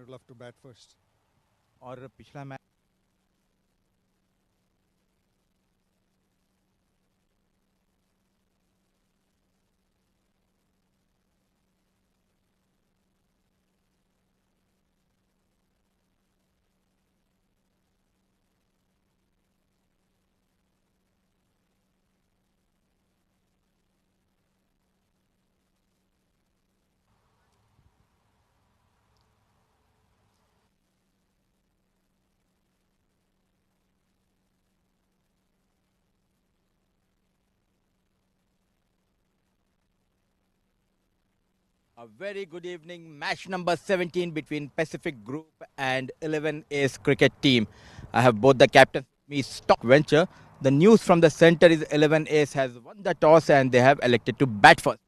would love to bat first. और पिछला match A very good evening. Match number 17 between Pacific Group and 11 Ace cricket team. I have both the captains with me. Stock venture. The news from the center is 11 Ace has won the toss and they have elected to bat first.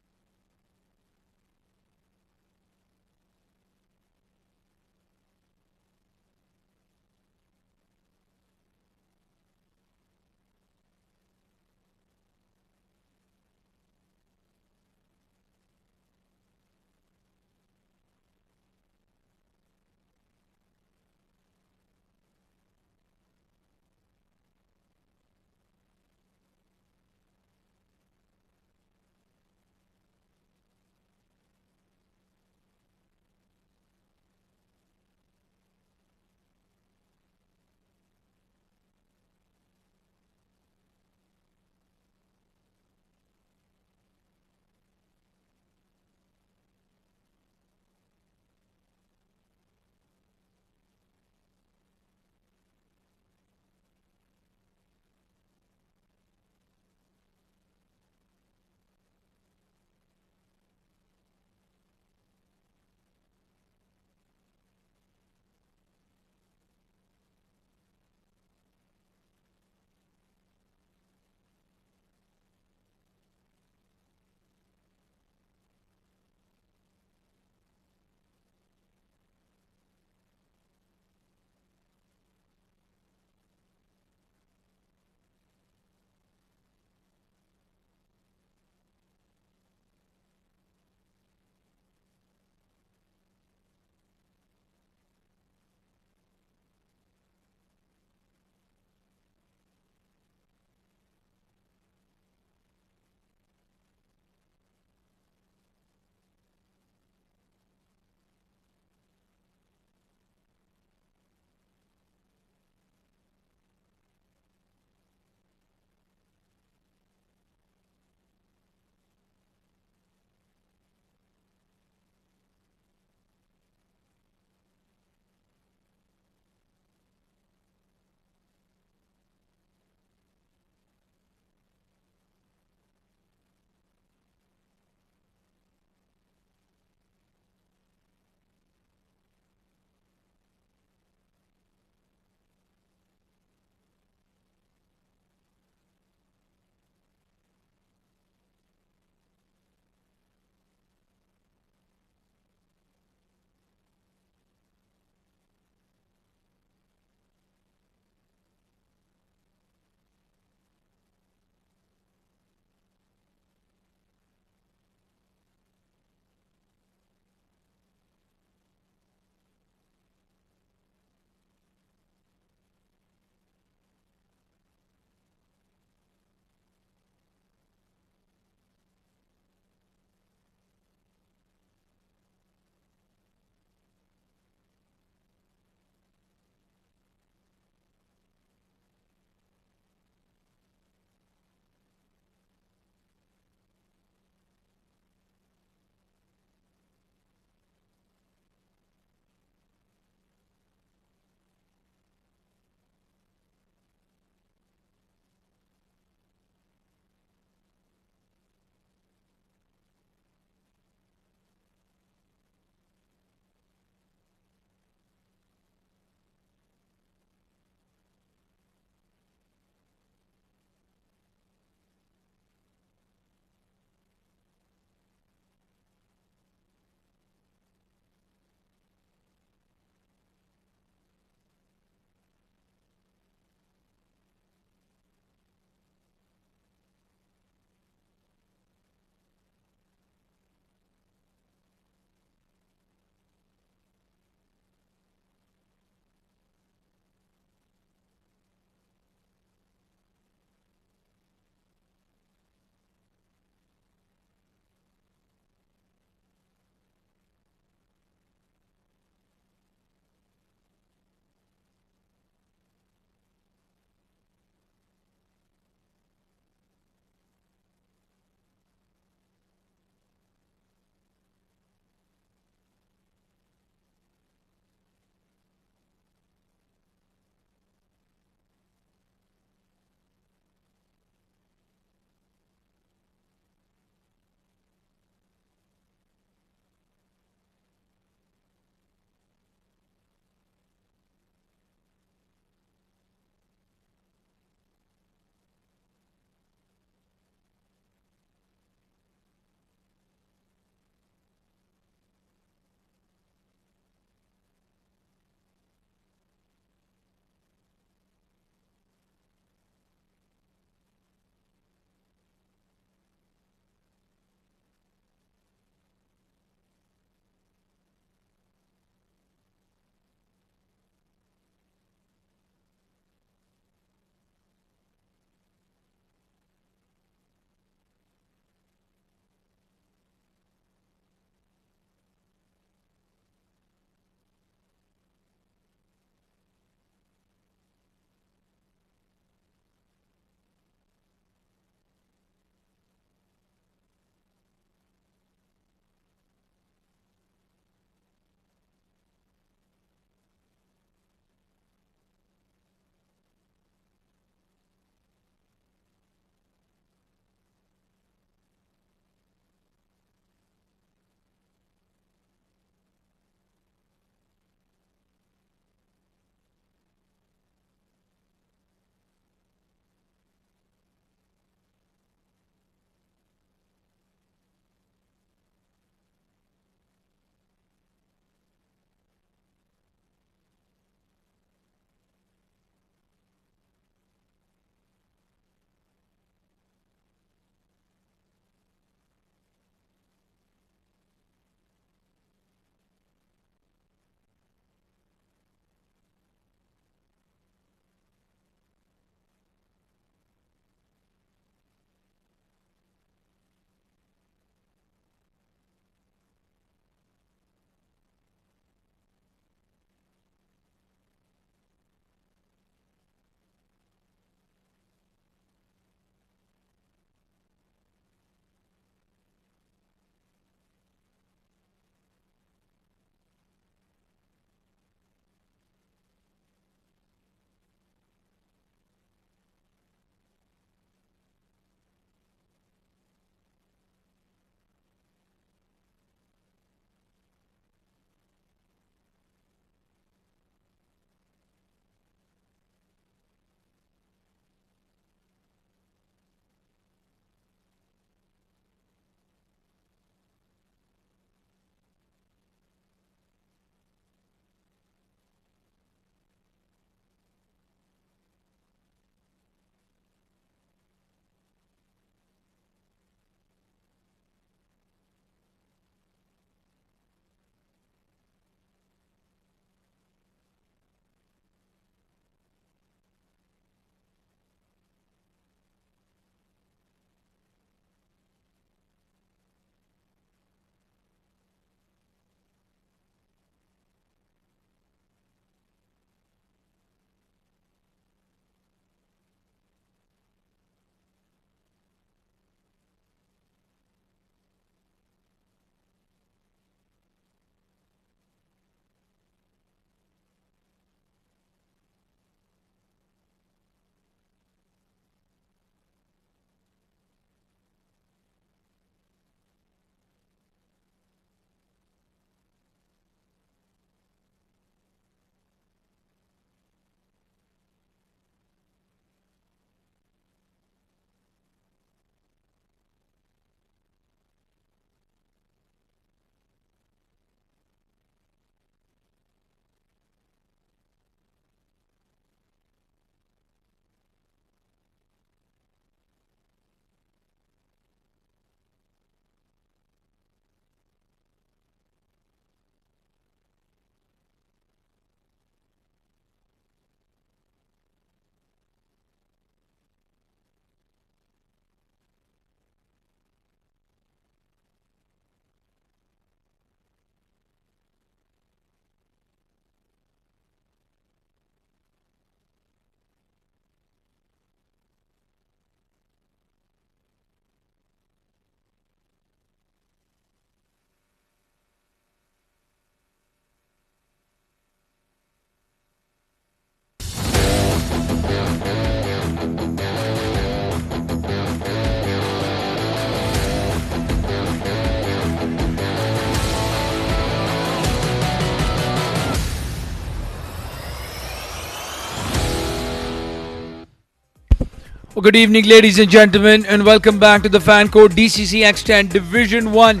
Well, good evening, ladies and gentlemen, and welcome back to the fan code DCC X10 Division 1,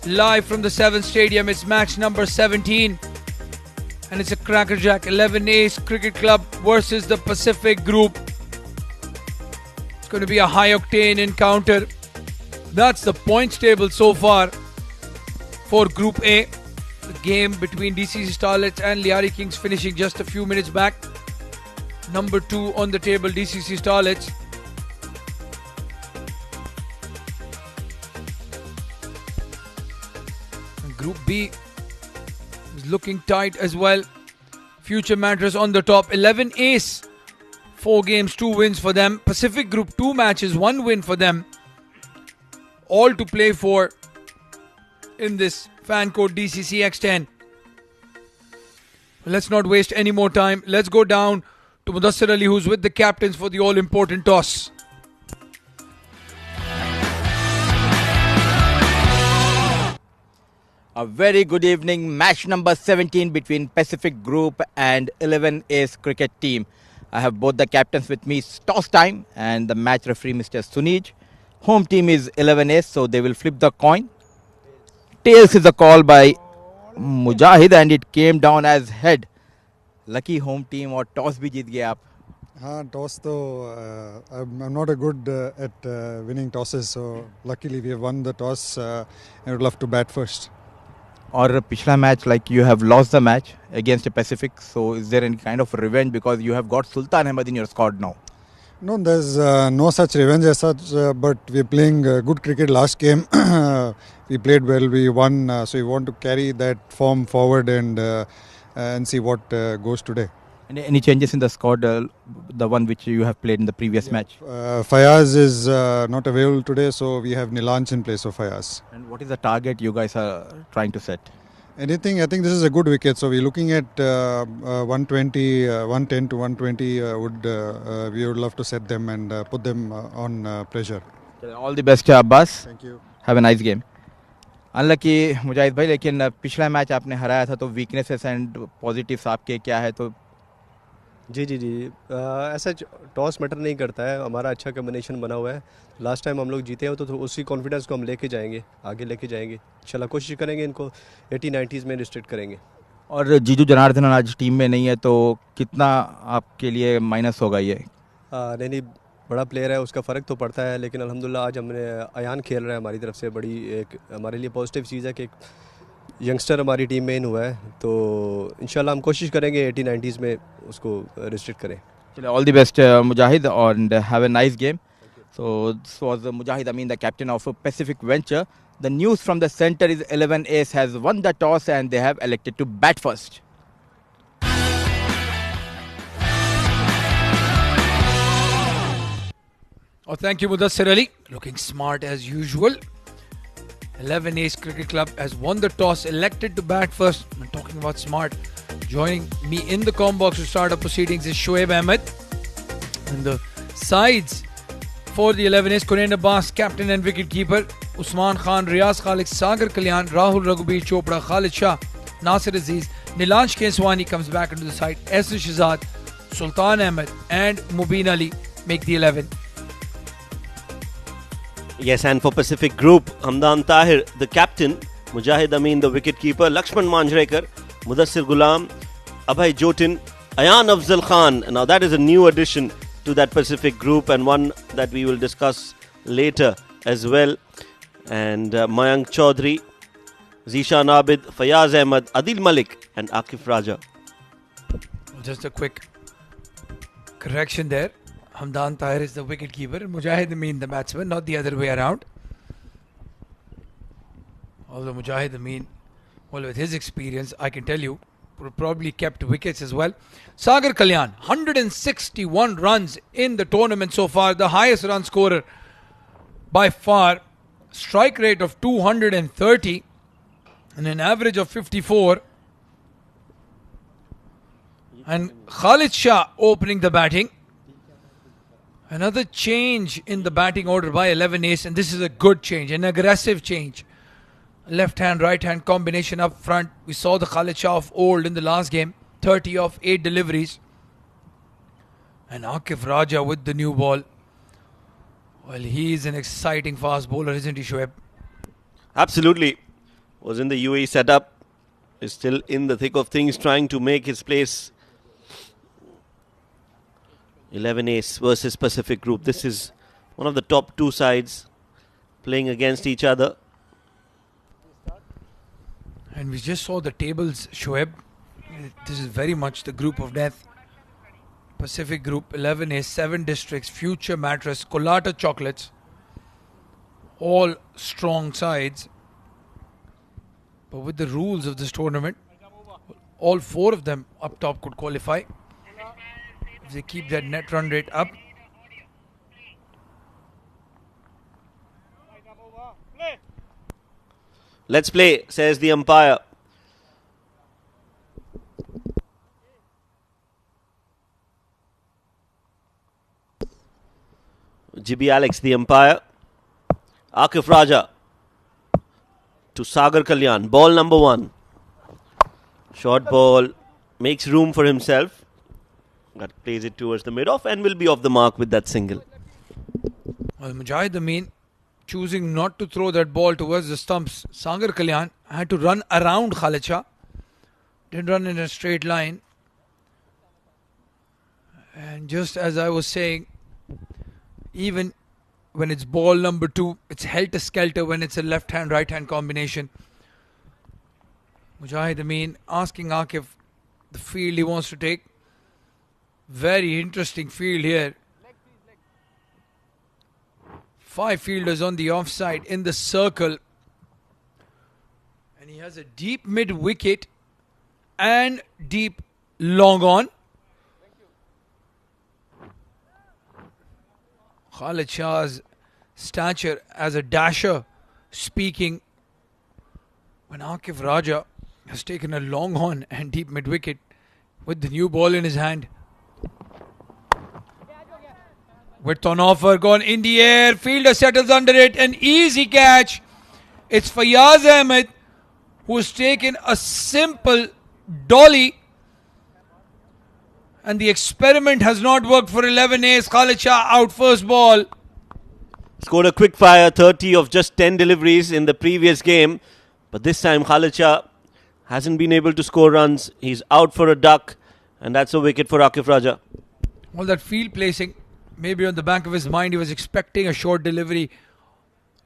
live from the 7th Stadium. It's match number 17, and it's a crackerjack 11 Ace Cricket Club versus the Pacific Group. It's going to be a high-octane encounter. That's the points table so far for Group A. The game between DCC Starlets and Liari Kings finishing just a few minutes back. Number 2 on the table, DCC Starlets. Group B is looking tight as well. Future matters on the top. 11 Ace, 4 games, 2 wins for them. Pacific Group, 2 matches, 1 win for them. All to play for in this fan code DCC X10. Let's not waste any more time. Let's go down to Mudassir Ali, who's with the captains for the all-important toss. A very good evening. Match number 17 between Pacific Group and 11 Ace cricket team. I have both the captains with me. Toss time and the match referee, Mr. Sunij. Home team is 11 Ace, so they will flip the coin. Tails is a call by Mujahid and it came down as head. Lucky home team और toss भी जीत गए आप. हाँ, toss तो I'm not a good at winning tosses, so luckily we have won the toss and would love to bat first. और पिछला match, like you have lost the match against the Pacific, so is there any kind of revenge because you have got Sultan Ahmed in your squad now? No, there's no such revenge as such, but we're playing good cricket last game. We played well, we won, so we want to carry that form forward and see what goes today. Any changes in the squad, the one which you have played in the previous match? Fayaz is not available today, so we have Nilanch in place of Fayaz. And what is the target you guys are trying to set? Anything, I think this is a good wicket, so we're looking at 120, 110 to 120 we would love to set them and put them on pressure. All the best, Abbas. Thank you. Have a nice game. Unlucky Mujahid भाई, लेकिन पिछला match आपने हराया था, तो weaknesses and positives आपके क्या है? तो जी ऐसा टॉस मैटर नहीं करता है. हमारा अच्छा कॉम्बिनेशन बना हुआ है. लास्ट टाइम हम लोग जीते हैं, तो उसी कॉन्फिडेंस को हम लेके जाएंगे, आगे लेके जाएंगे. इंशाल्लाह कोशिश करेंगे इनको 80-90s में रिस्ट्रिक्ट करेंगे. और जीजू जनार्दनन आज टीम में नहीं है, तो कितना आपके लिए माइनस होगा ये? नहीं, बड़ा प्लेयर है, उसका फ़र्क तो पड़ता है, लेकिन अल्हम्दुलिल्लाह आज हमने अयान खेल रहा है हमारी तरफ से. बड़ी एक हमारे लिए पॉजिटिव चीज़ है कि एक यंगस्टर हमारी टीम में इन हुआ है, तो इंशाल्लाह हम कोशिश करेंगे 80-90s में उसको रिस्ट्रिक्ट करें. चलिए, all the best Mujahid and have a nice game. So this was Mujahid Amin, the captain of Pacific Venture. The news from the center is 11 Ace has won the toss and they have elected to bat first. Oh, thank you, Mudassir Ali. Looking smart as usual. 11 Ace Cricket Club has won the toss, elected to bat first. I'm talking about smart. Joining me in the comm box to start our proceedings is Shoaib Ahmed. And the sides for the 11 Ace: Kunain Abbas, captain and wicket keeper; Usman Khan, Riyaz Khalik, Sagar Kalyan, Rahul Raghubeer Chopra, Khalid Shah, Nasir Aziz, Nilanch Keswani comes back into the side. S. Shahzad, Sultan Ahmed and Mubin Ali make the 11. Yes, and for Pacific Group, Hamdan Tahir, the captain; Mujahid Amin, the wicket-keeper; Lakshman Manjrekar, Mudassir Ghulam, Abhay Jotin, Ayan Afzal Khan. Now that is a new addition to that Pacific Group and one that we will discuss later as well. And Mayank Chaudhary, Zishan Abid, Fayaz Ahmed, Adil Malik and Akif Raja. Just a quick correction there. Hamdan Tahir is the wicket keeper and Mujahid Amin the batsman, not the other way around. Although Mujahid Amin, well, with his experience, I can tell you, probably kept wickets as well. Sagar Kalyan, 161 runs in the tournament so far, the highest run scorer by far. Strike rate of 230 and an average of 54. And Khalid Shah opening the batting. Another change in the batting order by 11 Ace, and this is a good change, an aggressive change. Left hand, right hand combination up front. We saw the Khalid Shah of old in the last game, 30 of 8 deliveries. And Akif Raja with the new ball. Well, he's an exciting fast bowler, isn't he, Shoaib? Absolutely. Was in the UAE setup. Is still in the thick of things, trying to make his place. 11 ace versus Pacific Group. This is one of the top two sides playing against each other. And we just saw the tables, Shoaib. This is very much the group of death. Pacific Group, 11A, 7 districts, Future Mattress, Colata Chocolates. All strong sides. But with the rules of this tournament, all 4 of them up top could qualify. If they keep their net run rate up. Let's play, says the umpire. GB Alex, the umpire. Akif Raja to Sagar Kalyan. Ball number 1. Short ball. Makes room for himself. But plays it towards the mid-off and will be off the mark with that single. Well, Mujahid Amin choosing not to throw that ball towards the stumps. Sagar Kalyan had to run around Khalid Shah. Didn't run in a straight line. And just as I was saying, even when it's ball number 2, it's helter-skelter when it's a left-hand, right-hand combination. Mujahid Amin asking Akif the field he wants to take. Very interesting field here. 5 fielders on the offside in the circle. And he has a deep mid-wicket and deep long on. Khalid Shah's stature as a dasher speaking when Akif Raja has taken a long on and deep mid-wicket with the new ball in his hand. Width on offer, gone in the air, fielder settles under it, an easy catch. It's Fayaz Ahmed who's taken a simple dolly. And the experiment has not worked for 11 ace. Khalid Shah out first ball. Scored a quick fire 30 of just 10 deliveries in the previous game. But this time Khalid Shah hasn't been able to score runs. He's out for a duck. And that's a wicket for Akif Raja. All that field placing, maybe on the back of his mind, he was expecting a short delivery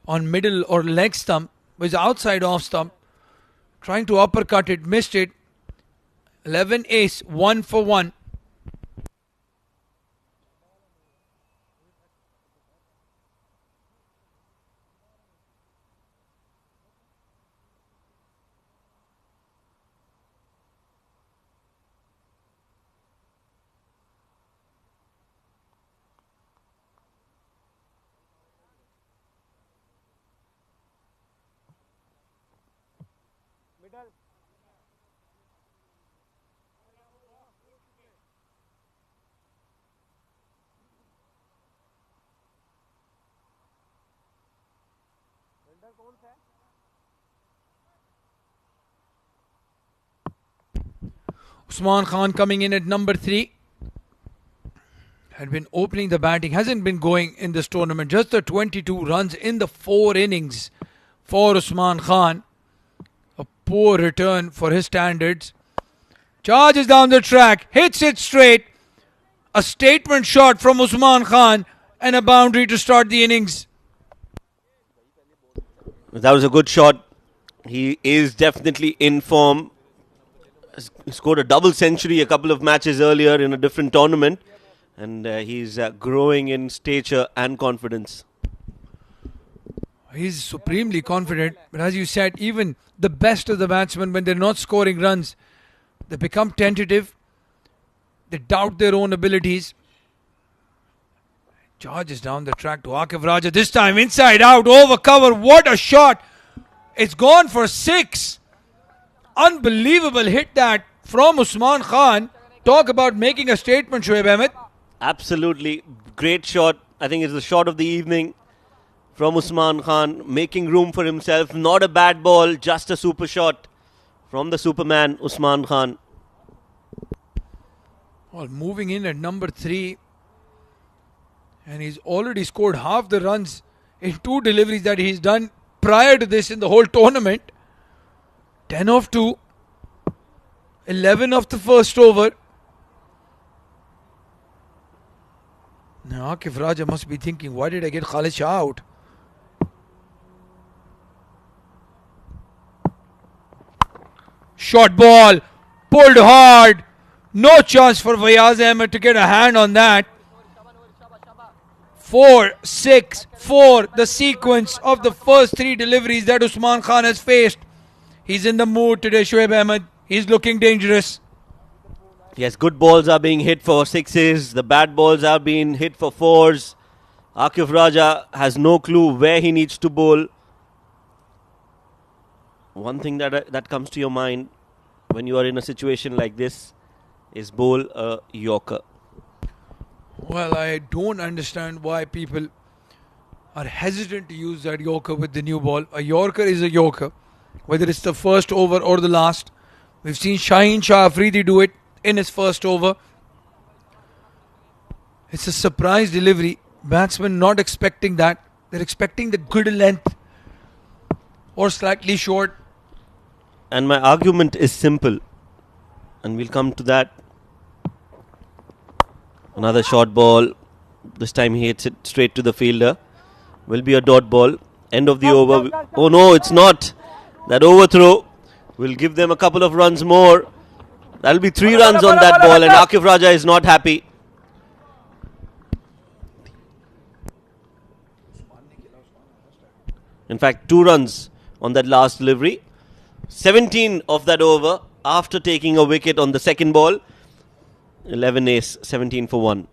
on middle or leg stump. Was outside off stump. Trying to uppercut it, missed it. 11 ace, 1 for 1. Usman Khan coming in at number 3. Had been opening the batting. Hasn't been going in this tournament. Just the 22 runs in the 4 innings for Usman Khan. A poor return for his standards. Charges down the track. Hits it straight. A statement shot from Usman Khan. And a boundary to start the innings. That was a good shot. He is definitely in form. He scored a double century a couple of matches earlier in a different tournament. And he's growing in stature and confidence. He's supremely confident. But as you said, even the best of the batsmen, when they're not scoring runs, they become tentative. They doubt their own abilities. Charges down the track to Akif Raja. This time inside out, over cover. What a shot. It's gone for 6. Unbelievable hit that from Usman Khan. Talk about making a statement, Shoaib Ahmed. Absolutely. Great shot. I think it's the shot of the evening from Usman Khan. Making room for himself. Not a bad ball. Just a super shot from the Superman, Usman Khan. Well, moving in at number 3. And he's already scored half the runs in 2 deliveries that he's done prior to this in the whole tournament. 10 off 2, 11 off the first over. Now Akif Raja must be thinking, why did I get Khalid Shah out? Short ball, pulled hard. No chance for Fayaz Ahmed to get a hand on that. 4, 6, 4, the sequence of the first 3 deliveries that Usman Khan has faced. He's in the mood today, Shoaib Ahmed. He's looking dangerous. Yes, good balls are being hit for 6s. The bad balls are being hit for 4s. Akif Raja has no clue where he needs to bowl. One thing that comes to your mind when you are in a situation like this is bowl a Yorker. Well, I don't understand why people are hesitant to use that Yorker with the new ball. A Yorker is a Yorker, whether it's the first over or the last. We've seen Shaheen Shah Afridi do it in his first over. It's a surprise delivery. Batsmen not expecting that. They're expecting the good length or slightly short. And my argument is simple, and we'll come to that. Another short ball. This time he hits it straight to the fielder. Will be a dot ball. End of the over. Oh no, it's not. That overthrow will give them a couple of runs more. That'll be 3 runs on that ball, and Akif Raja is not happy. In fact, 2 runs on that last delivery. 17 of that over after taking a wicket on the second ball. 11 ace, 17 for 1.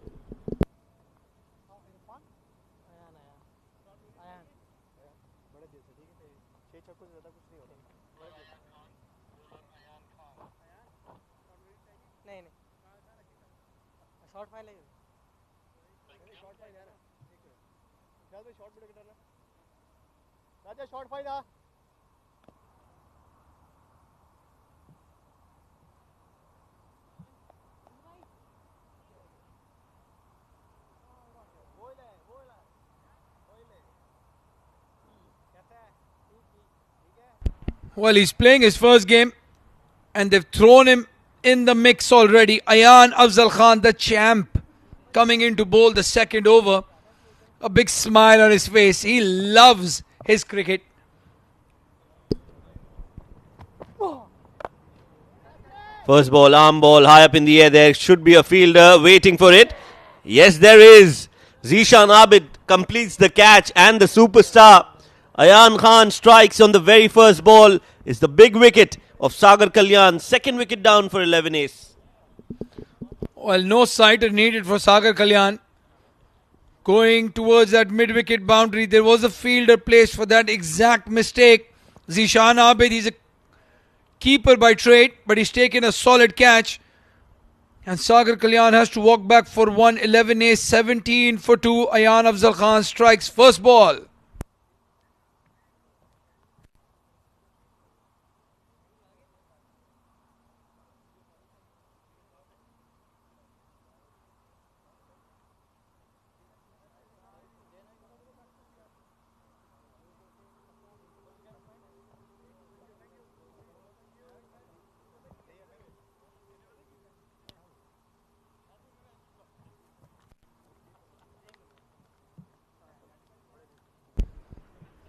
Well, he's playing his first game and they've thrown him in the mix already. Ayan Afzal Khan, the champ, coming in to bowl the second over. A big smile on his face. He loves his cricket. First ball, arm ball, high up in the air. There should be a fielder waiting for it. Yes, there is. Zishan Abid completes the catch, and the superstar Ayan Khan strikes on the very first ball. Is the big wicket of Sagar Kalyan. Second wicket down for 11 ace. Well, no sighter needed for Sagar Kalyan. Going towards that mid-wicket boundary. There was a fielder placed for that exact mistake. Zishan Abid, he's a keeper by trade, but he's taken a solid catch. And Sagar Kalyan has to walk back for 1. 11 ace, 17 for 2. Ayan Afzal Khan strikes first ball.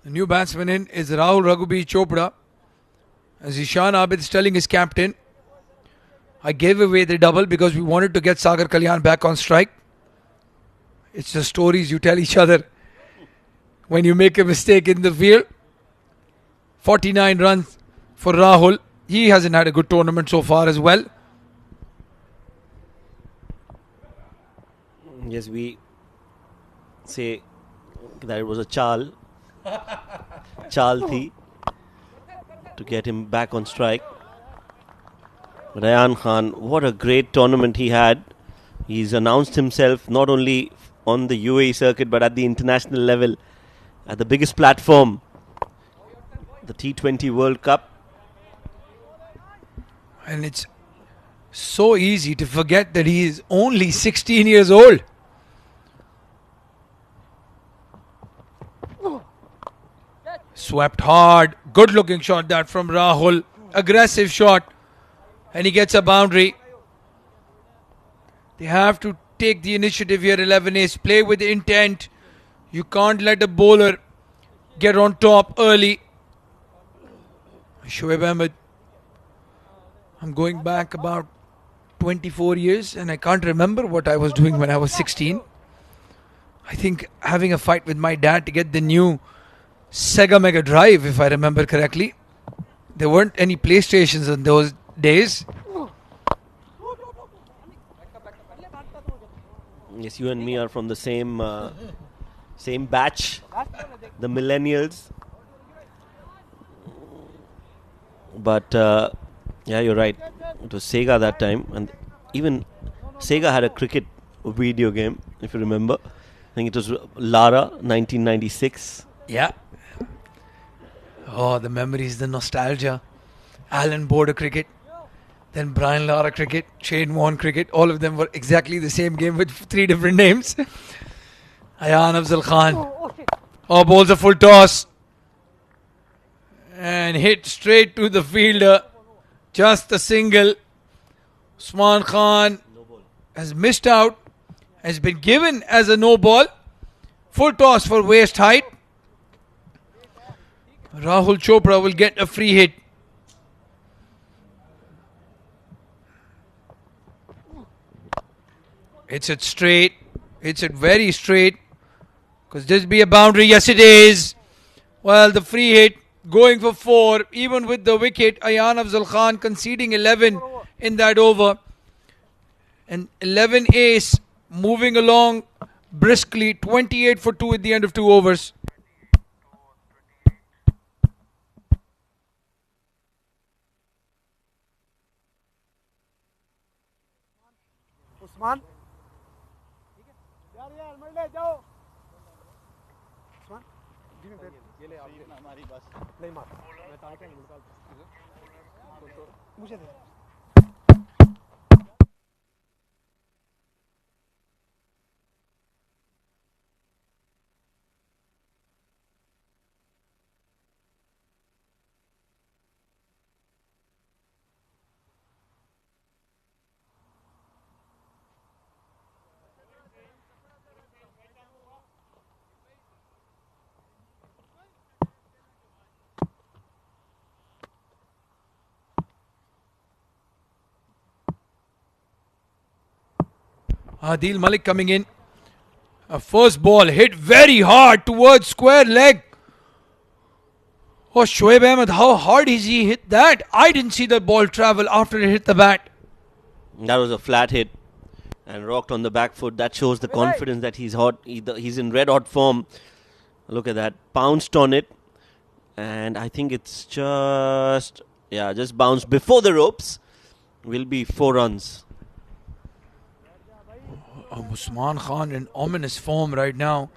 The new batsman in is Rahul Raghubi Chopra. As Zishan Abid is telling his captain, I gave away the double because we wanted to get Sagar Kalyan back on strike. It's the stories you tell each other when you make a mistake in the field. 49 runs for Rahul. He hasn't had a good tournament so far as well. Yes, we say that it was a chal thi to get him back on strike. But Ayan Khan, what a great tournament he had. He's announced himself not only on the UAE circuit but at the international level, at the biggest platform, the T20 World Cup. And it's so easy to forget that he is only 16 years old. Swept hard. Good looking shot that from Rahul. Aggressive shot. And he gets a boundary. They have to take the initiative here, 11 ace. Play with intent. You can't let a bowler get on top early. Shoaib Ahmed. I'm going back about 24 years and I can't remember what I was doing when I was 16. I think having a fight with my dad to get the new Sega Mega Drive, if I remember correctly. There weren't any PlayStations in those days. Yes, you and me are from the same batch, the millennials. But yeah, you're right. It was Sega that time, and even Sega had a cricket video game, if you remember. I think it was Lara, 1996. Yeah. Oh, the memories, the nostalgia. Alan Border cricket, then Brian Lara cricket, Shane Warne cricket. All of them were exactly the same game with 3 different names. Ayan Afzal Khan. Oh, bowls a full toss. And hit straight to the fielder. Just a single. Usman Khan has missed out. Has been given as a no ball. Full toss for waist height. Rahul Chopra will get a free hit. It's it straight. It's it very straight. Could this be a boundary? Yes, it is. Well, the free hit going for 4. Even with the wicket, Ayan Afzal Khan conceding 11 in that over. And 11 ace moving along briskly. 28 for 2 at the end of 2 overs. Usman. मुझे दे Adil Malik coming in. A first ball hit very hard towards square leg. Oh, Shoaib Ahmed, how hard is he hit that? I didn't see the ball travel after it hit the bat. That was a flat hit and rocked on the back foot. That shows the confidence that he's hot. He's in red hot form. Look at that. Pounced on it. And I think it's just bounced before the ropes. Will be 4 runs. Usman Khan in ominous form right now.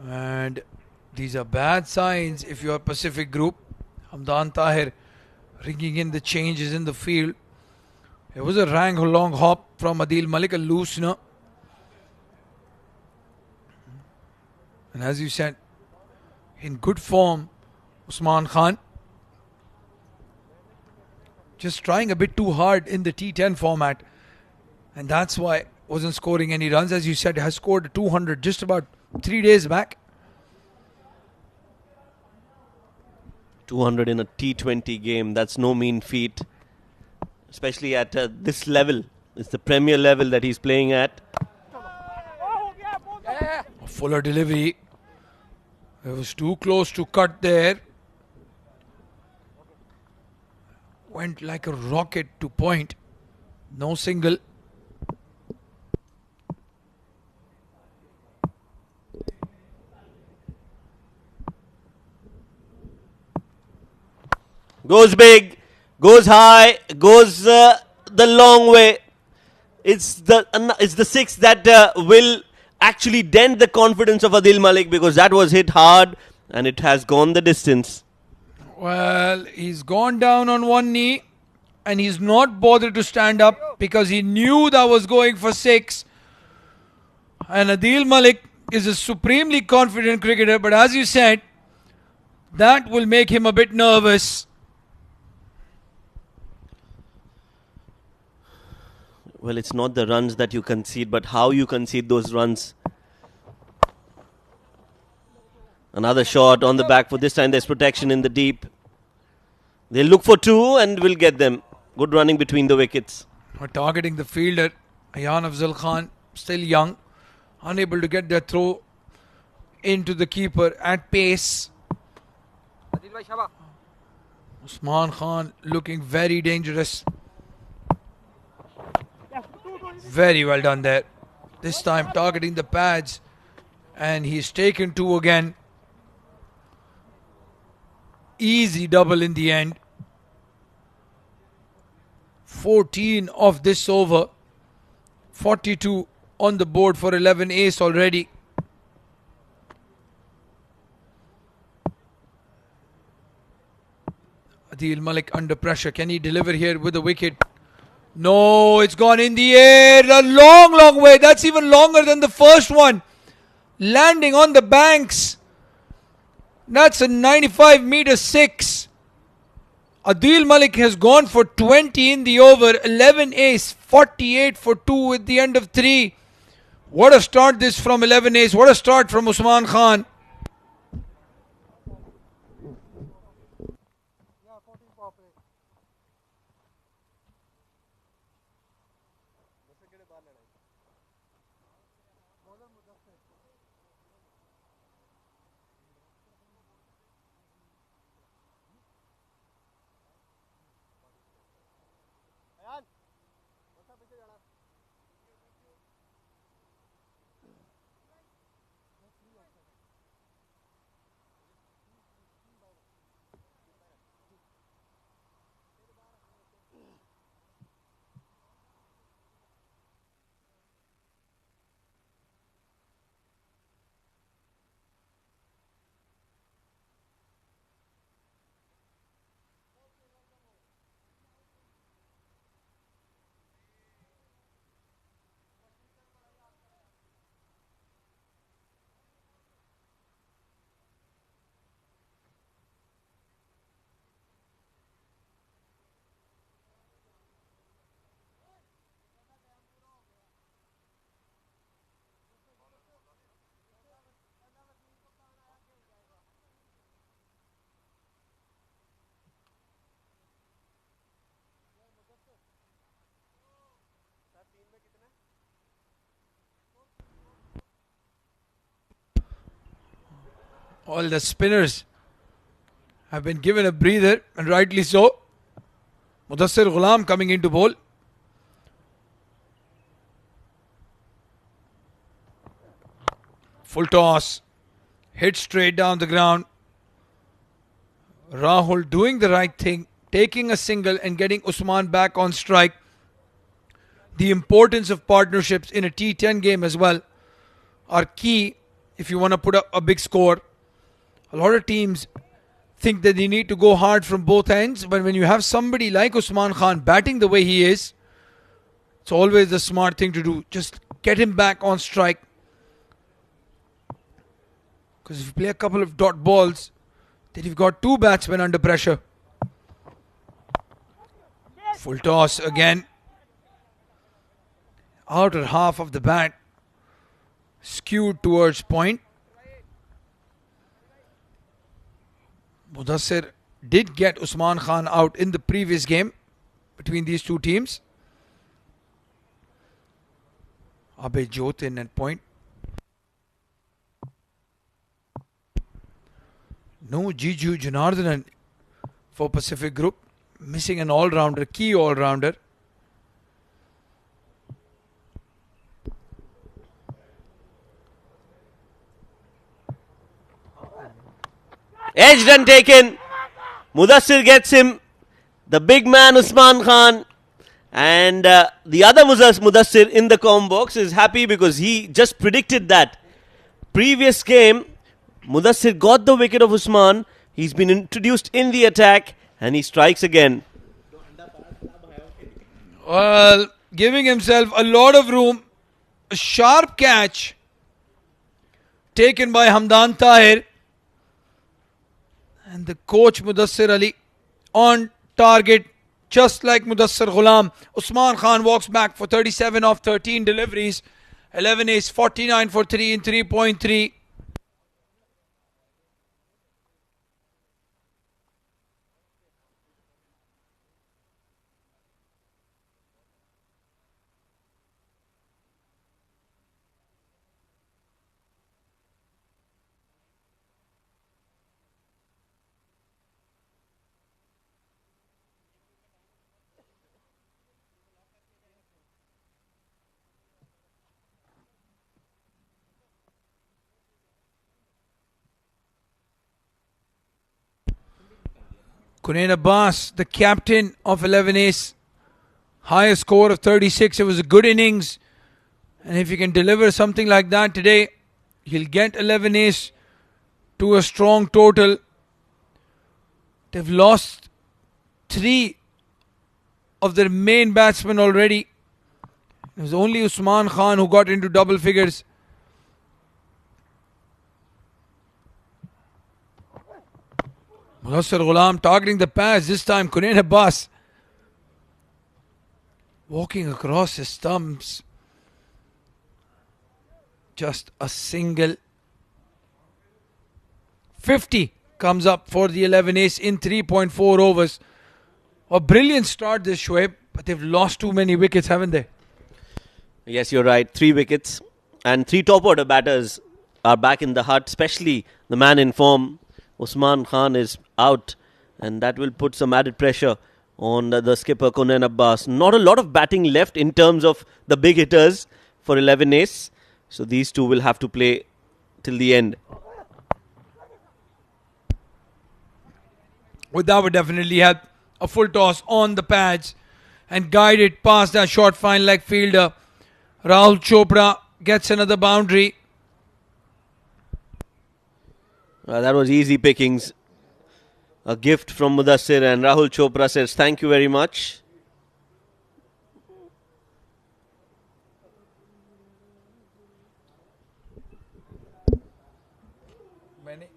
And these are bad signs if you're Pacific Group. Hamdan Tahir ringing in the changes in the field. It was a long hop from Adil Malik, a loosener. And as you said, in good form, Usman Khan. Just trying a bit too hard in the T10 format. And that's why wasn't scoring any runs. As you said, has scored 200 just about 3 days back. 200 in a T20 game. That's no mean feat. Especially at this level. It's the premier level that he's playing at. A fuller delivery. It was too close to cut there. Went like a rocket to point. No single. Goes big, goes high, goes the long way. It's the 6 that will actually dent the confidence of Adil Malik, because that was hit hard and it has gone the distance. Well, he's gone down on one knee and he's not bothered to stand up because he knew that was going for 6. And Adil Malik is a supremely confident cricketer, but as you said, That will make him a bit nervous. Well, it's not the runs that you concede, but how you concede those runs. Another shot on the back foot. This time there's protection in the deep. They'll look for two and will get them. Good running between the wickets. We're targeting the fielder. Ayan Afzal Khan, still young, unable to get their throw into the keeper at pace. Usman Khan looking very dangerous. Very well done there. This time targeting the pads, and he's taken two again. Easy double in the end. 14 of this over. 42 on the board for 11 ace already. Adil Malik under pressure. Can he deliver here with a wicket? No, it's gone in the air. A long, long way. That's even longer than the first one. Landing on the banks. That's a 95-meter six. Adil Malik has gone for 20 in the over. 11 ace. 48 for 2 at the end of 3. What a start this from 11 ace. What a start from Usman Khan. All the spinners have been given a breather, and rightly so. Mudassir Ghulam coming into bowl. Full toss. Hit straight down the ground. Rahul doing the right thing, taking a single and getting Usman back on strike. The importance of partnerships in a T10 game as well are key if you want to put up a big score. A lot of teams think that they need to go hard from both ends, but when you have somebody like Usman Khan batting the way he is, it's always the smart thing to do. Just get him back on strike. Because if you play a couple of dot balls, then you've got two batsmen under pressure. Full toss again. Outer half of the bat skewed towards point. Mudassir did get Usman Khan out in the previous game between these two teams. Abhay Jotin at point. No Jiju Janardhanan for Pacific Group. Missing an all-rounder, key all-rounder. Edge run taken. Mudassir gets him. The big man Usman Khan. And the other Mudassir in the com box is happy because he just predicted that. Previous game, Mudassir got the wicket of Usman. He's been introduced in the attack and he strikes again. Well, giving himself a lot of room. A sharp catch taken by Hamdan Tahir. And the coach Mudassir Ali on target, just like Mudassir Ghulam. Usman Khan walks back for 37 off 13 deliveries. 11 ace, 49 for 3 in 3.3. Kunain Abbas, the captain of 11 ace. Highest score of 36. It was a good innings. And if you can deliver something like that today, he'll get 11 ace to a strong total. They've lost 3 of their main batsmen already. It was only Usman Khan who got into double figures. Mudassir Ghulam targeting the pass. This time Kunain Abbas walking across his stumps. Just a single. 50 comes up for the 11 ace in 3.4 overs. A brilliant start this Shoaib, but they've lost too many wickets, haven't they? Yes, you're right. 3 wickets. And 3 top order batters are back in the hut, especially the man in form. Usman Khan is out, and that will put some added pressure on the skipper Kunain Abbas. Not a lot of batting left in terms of the big hitters for 11 ace. So these two will have to play till the end. Well, that would definitely help. A full toss on the pads and guide it past that short fine leg fielder. Rahul Chopra gets another boundary. That was easy pickings. A gift from Mudassir, and Rahul Chopra says thank you very much. मैंने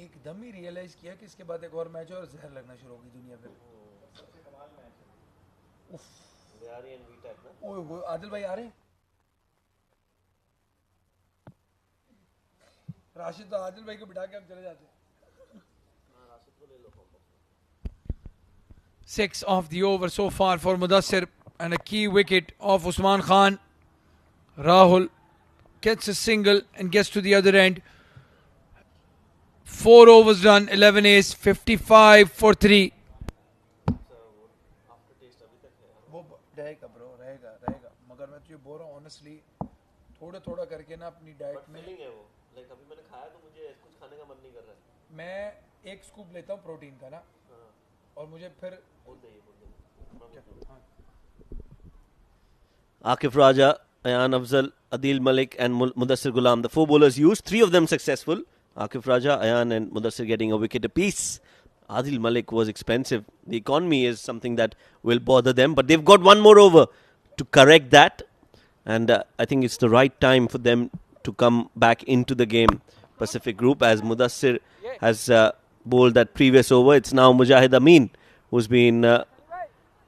एकदम ही realise किया कि इसके बाद एक और match और जहर लगना शुरू होगी दुनिया पे. ओए आदिल भाई आ रहे हैं. राशिद तो आदिल भाई को बिठा के हम चले जाते हैं. 6 off the over so far for Mudassir, and a key wicket of Usman Khan. Rahul gets a single and gets to the other end. 4 overs done, 11 ace, 55 for 3. रहेगा ब्रो, रहेगा मगर मैं तुझे बोल रहा हूँ ऑनेस्टली थोड़ा करके ना अपनी डाइट में फीलिंग है वो, लाइक अभी मैंने खाया तो मुझे कुछ खाने का मन नहीं कर रहा है. मैं एक स्कूप लेता हूँ प्रोटीन का ना, और मुझे फिर Akif Raja, Ayan Afzal, Adil Malik and Mudassir Ghulam. The 4 bowlers used, 3 of them successful. Akif Raja, Ayan and Mudassir getting a wicket apiece. Adil Malik was expensive. The economy is something that will bother them, but they've got 1 more over to correct that. And I think it's the right time for them to come back into the game. Pacific Group, as Mudassir has bowled that previous over. It's now Mujahid Amin who's been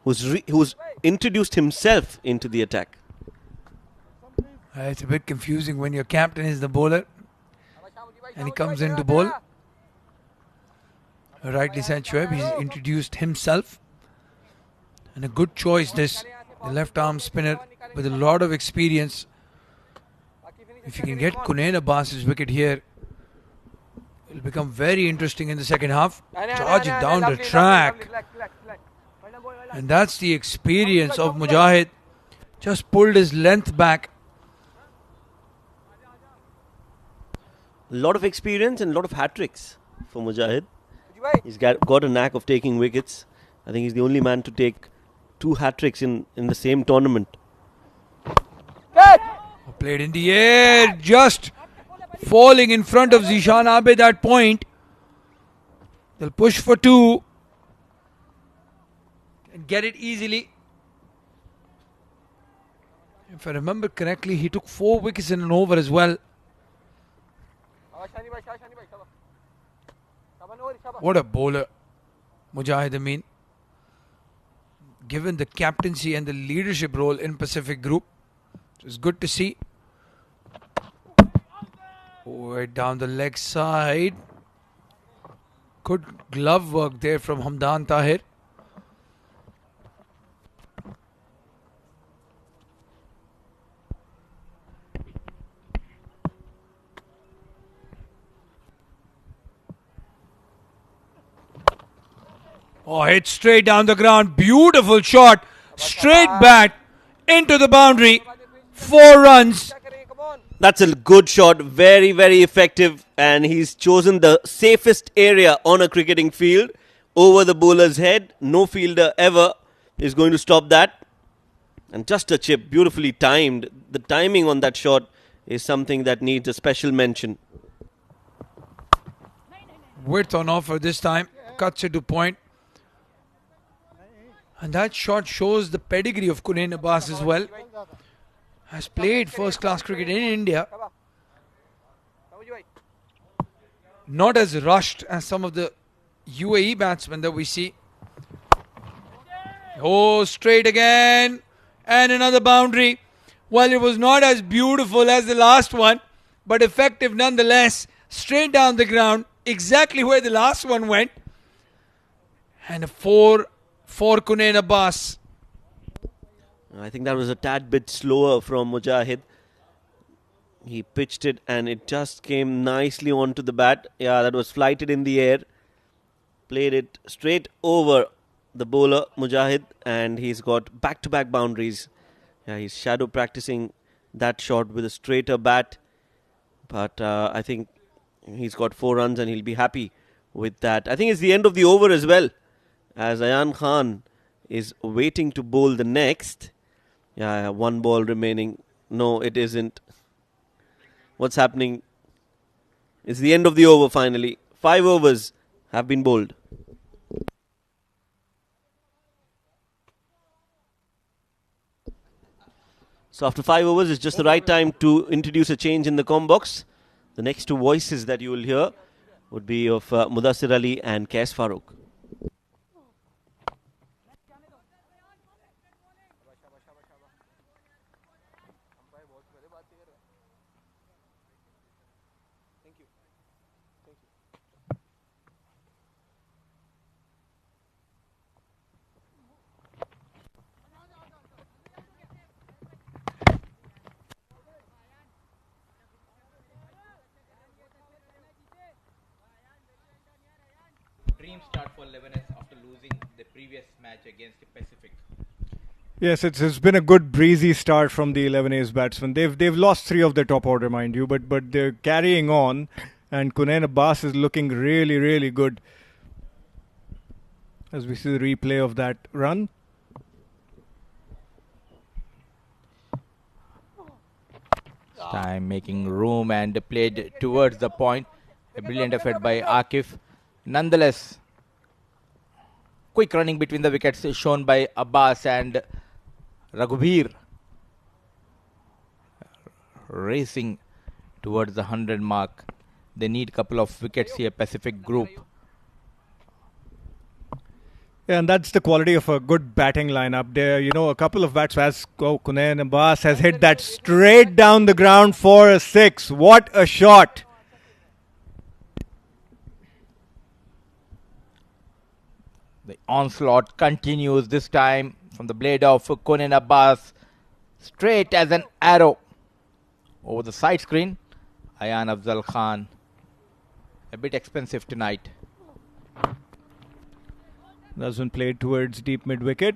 who's introduced himself into the attack. It's a bit confusing when your captain is the bowler and he comes in to bowl. Rightly said Shoaib, he's introduced himself. And a good choice this, the left arm spinner with a lot of experience. If you can get Kunain Abbas's wicket here, it'll become very interesting in the second half. Charging down the track. And that's the experience of Mujahid. Just pulled his length back. A lot of experience and a lot of hat-tricks for Mujahid. He's got a knack of taking wickets. I think he's the only man to take 2 hat-tricks in the same tournament. Played in the air, just falling in front of Zishan Abid at point. They'll push for 2 and get it easily. If I remember correctly, he took 4 wickets in an over as well. What a bowler, Mujahid Amin. Given the captaincy and the leadership role in Pacific Group, it was good to see. Right down the leg side. Good glove work there from Hamdan Tahir. Oh, hit straight down the ground. Beautiful shot. Straight bat into the boundary. 4 runs. That's a good shot. Very, very effective. And he's chosen the safest area on a cricketing field over the bowler's head. No fielder ever is going to stop that. And just a chip. Beautifully timed. The timing on that shot is something that needs a special mention. Width on offer this time. Cuts it to point. And that shot shows the pedigree of Kunain Abbas as well. Has played first class cricket in India. Not as rushed as some of the UAE batsmen that we see. Oh, straight again. And another boundary. Well, it was not as beautiful as the last one, but effective nonetheless. Straight down the ground. Exactly where the last one went. And a 4 for Kunain Abbas. I think that was a tad bit slower from Mujahid. He pitched it and it just came nicely onto the bat. Yeah, that was flighted in the air. Played it straight over the bowler, Mujahid, and he's got back-to-back boundaries. Yeah, he's shadow practicing that shot with a straighter bat. But I think he's got 4 runs and he'll be happy with that. I think it's the end of the over as well, as Ayan Khan is waiting to bowl the next. Yeah, 1 ball remaining. No, it isn't. What's happening? It's the end of the over finally. 5 overs have been bowled. So after 5 overs, it's just the right time to introduce a change in the comm box. The next 2 voices that you will hear would be of Mudassir Ali and Qais Farooq. Dream start for 11s after losing the previous match against the Pacific. Yes, it's been a good breezy start from the 11A's batsmen. They've lost 3 of their top order, mind you, but they're carrying on, and Kunain Abbas is looking really, really good. As we see the replay of that run. Time making room and played towards the point. A brilliant effort by Akif. Nonetheless, quick running between the wickets is shown by Abbas and Raghubir. Racing towards the 100 mark. They need a couple of wickets here, Pacific Group. Yeah, and that's the quality of a good batting lineup. There, a couple of bats as Kunain Abbas has hit that straight down the ground for a 6. What a shot! The onslaught continues this time from the blade of Kunain Abbas. Straight as an arrow over the side screen. Ayan Afzal Khan. A bit expensive tonight. That's been played towards deep mid-wicket.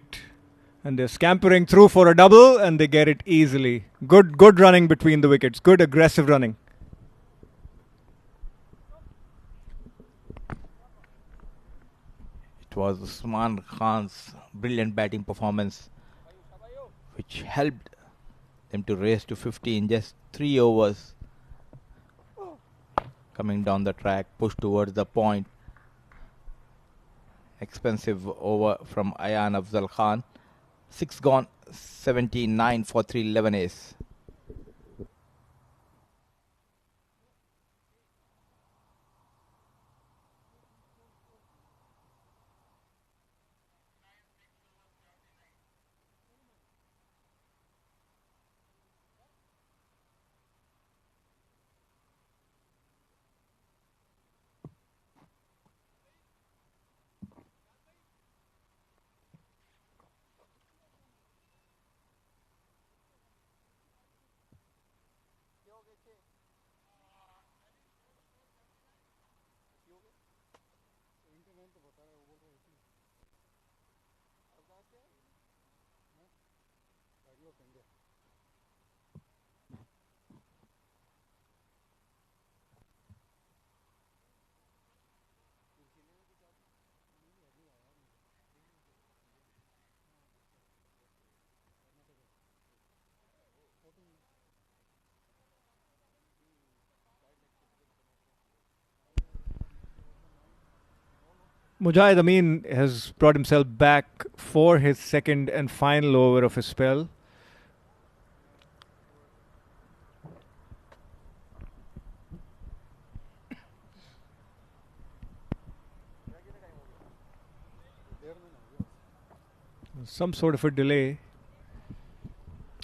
And they're scampering through for a double and they get it easily. Good running between the wickets. Good aggressive running. It was Usman Khan's brilliant batting performance which helped them to race to 50 in just 3 overs. Coming down the track, push towards the point. Expensive over from Ayan Afzal Khan. 6 gone, 79 for 311 ace. Mujahid Amin has brought himself back for his second and final over of his spell. Some sort of a delay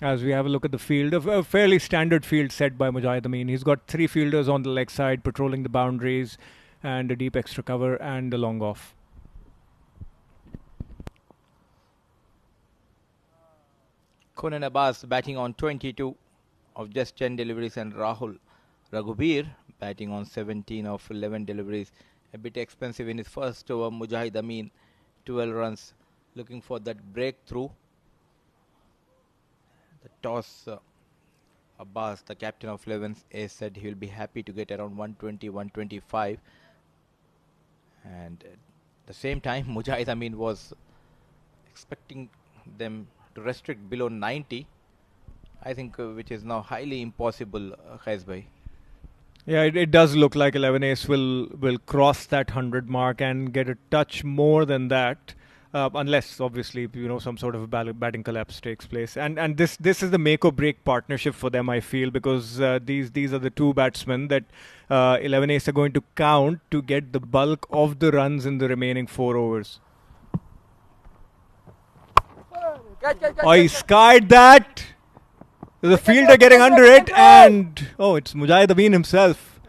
as we have a look at the field. A fairly standard field set by Mujahid Amin. He's got 3 fielders on the leg side patrolling the boundaries, and a deep extra cover and a long off. Kunan Abbas batting on 22 of just 10 deliveries, and Rahul Raghubir batting on 17 of 11 deliveries. A bit expensive in his first over. Mujahid Amin 12 runs, looking for that breakthrough. The toss, Abbas, the captain of 11th A, said he will be happy to get around 120, 125. And at the same time, Mujahid Amin was expecting them to restrict below 90. I think which is now highly impossible, Khaizbhai. Yeah, it does look like 11 Ace will cross that 100 mark and get a touch more than that. Unless obviously some sort of a batting collapse takes place, and this is the make or break partnership for them, I feel, because these are the two batsmen that 11 Ace are going to count to get the bulk of the runs in the remaining 4 overs. Oh, he skied that. There's a fielder getting under it, and it's Mujahid Amin himself.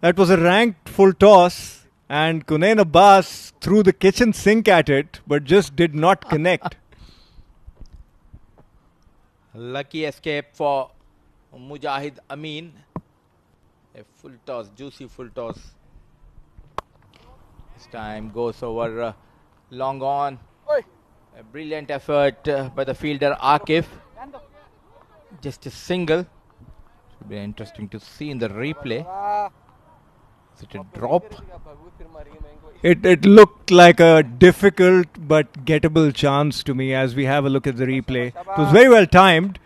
That was a ranked full toss. And Kunain Abbas threw the kitchen sink at it, but just did not connect. Lucky escape for Mujahid Amin. A full toss, juicy full toss. This time goes over long on. A brilliant effort by the fielder Akif. Just a single. Should be interesting to see in the replay. Is it a drop? It looked like a difficult but gettable chance to me as we have a look at the replay. It was very well timed.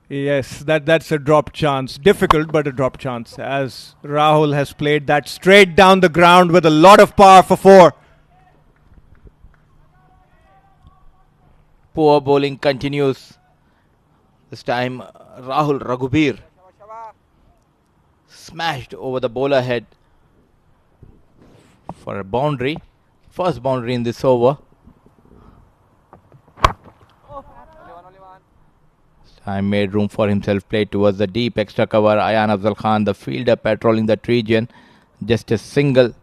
Yes, that's a drop chance. Difficult, but a drop chance, as Rahul has played that straight down the ground with a lot of power for 4. Poor bowling continues. This time Rahul Raghubir smashed over the bowler head for a boundary. First boundary in this over. Time made room for himself, played towards the deep extra cover. Ayan Afzal Khan, the fielder patrolling that region. Just a single.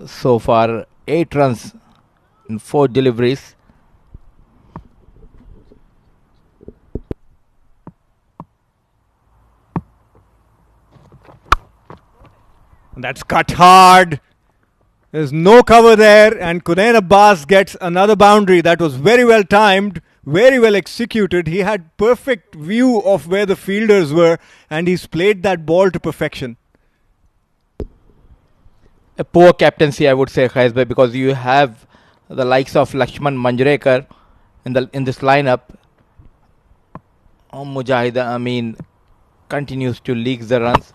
So far 8 runs in 4 deliveries. That's cut hard. There's no cover there, and Kunain Abbas gets another boundary. That was very well timed, very well executed. He had perfect view of where the fielders were, and he's played that ball to perfection. A poor captaincy, I would say, Khaizbhai, because you have the likes of Lakshman Manjrekar in this lineup. Mujahid Amin continues to leak the runs.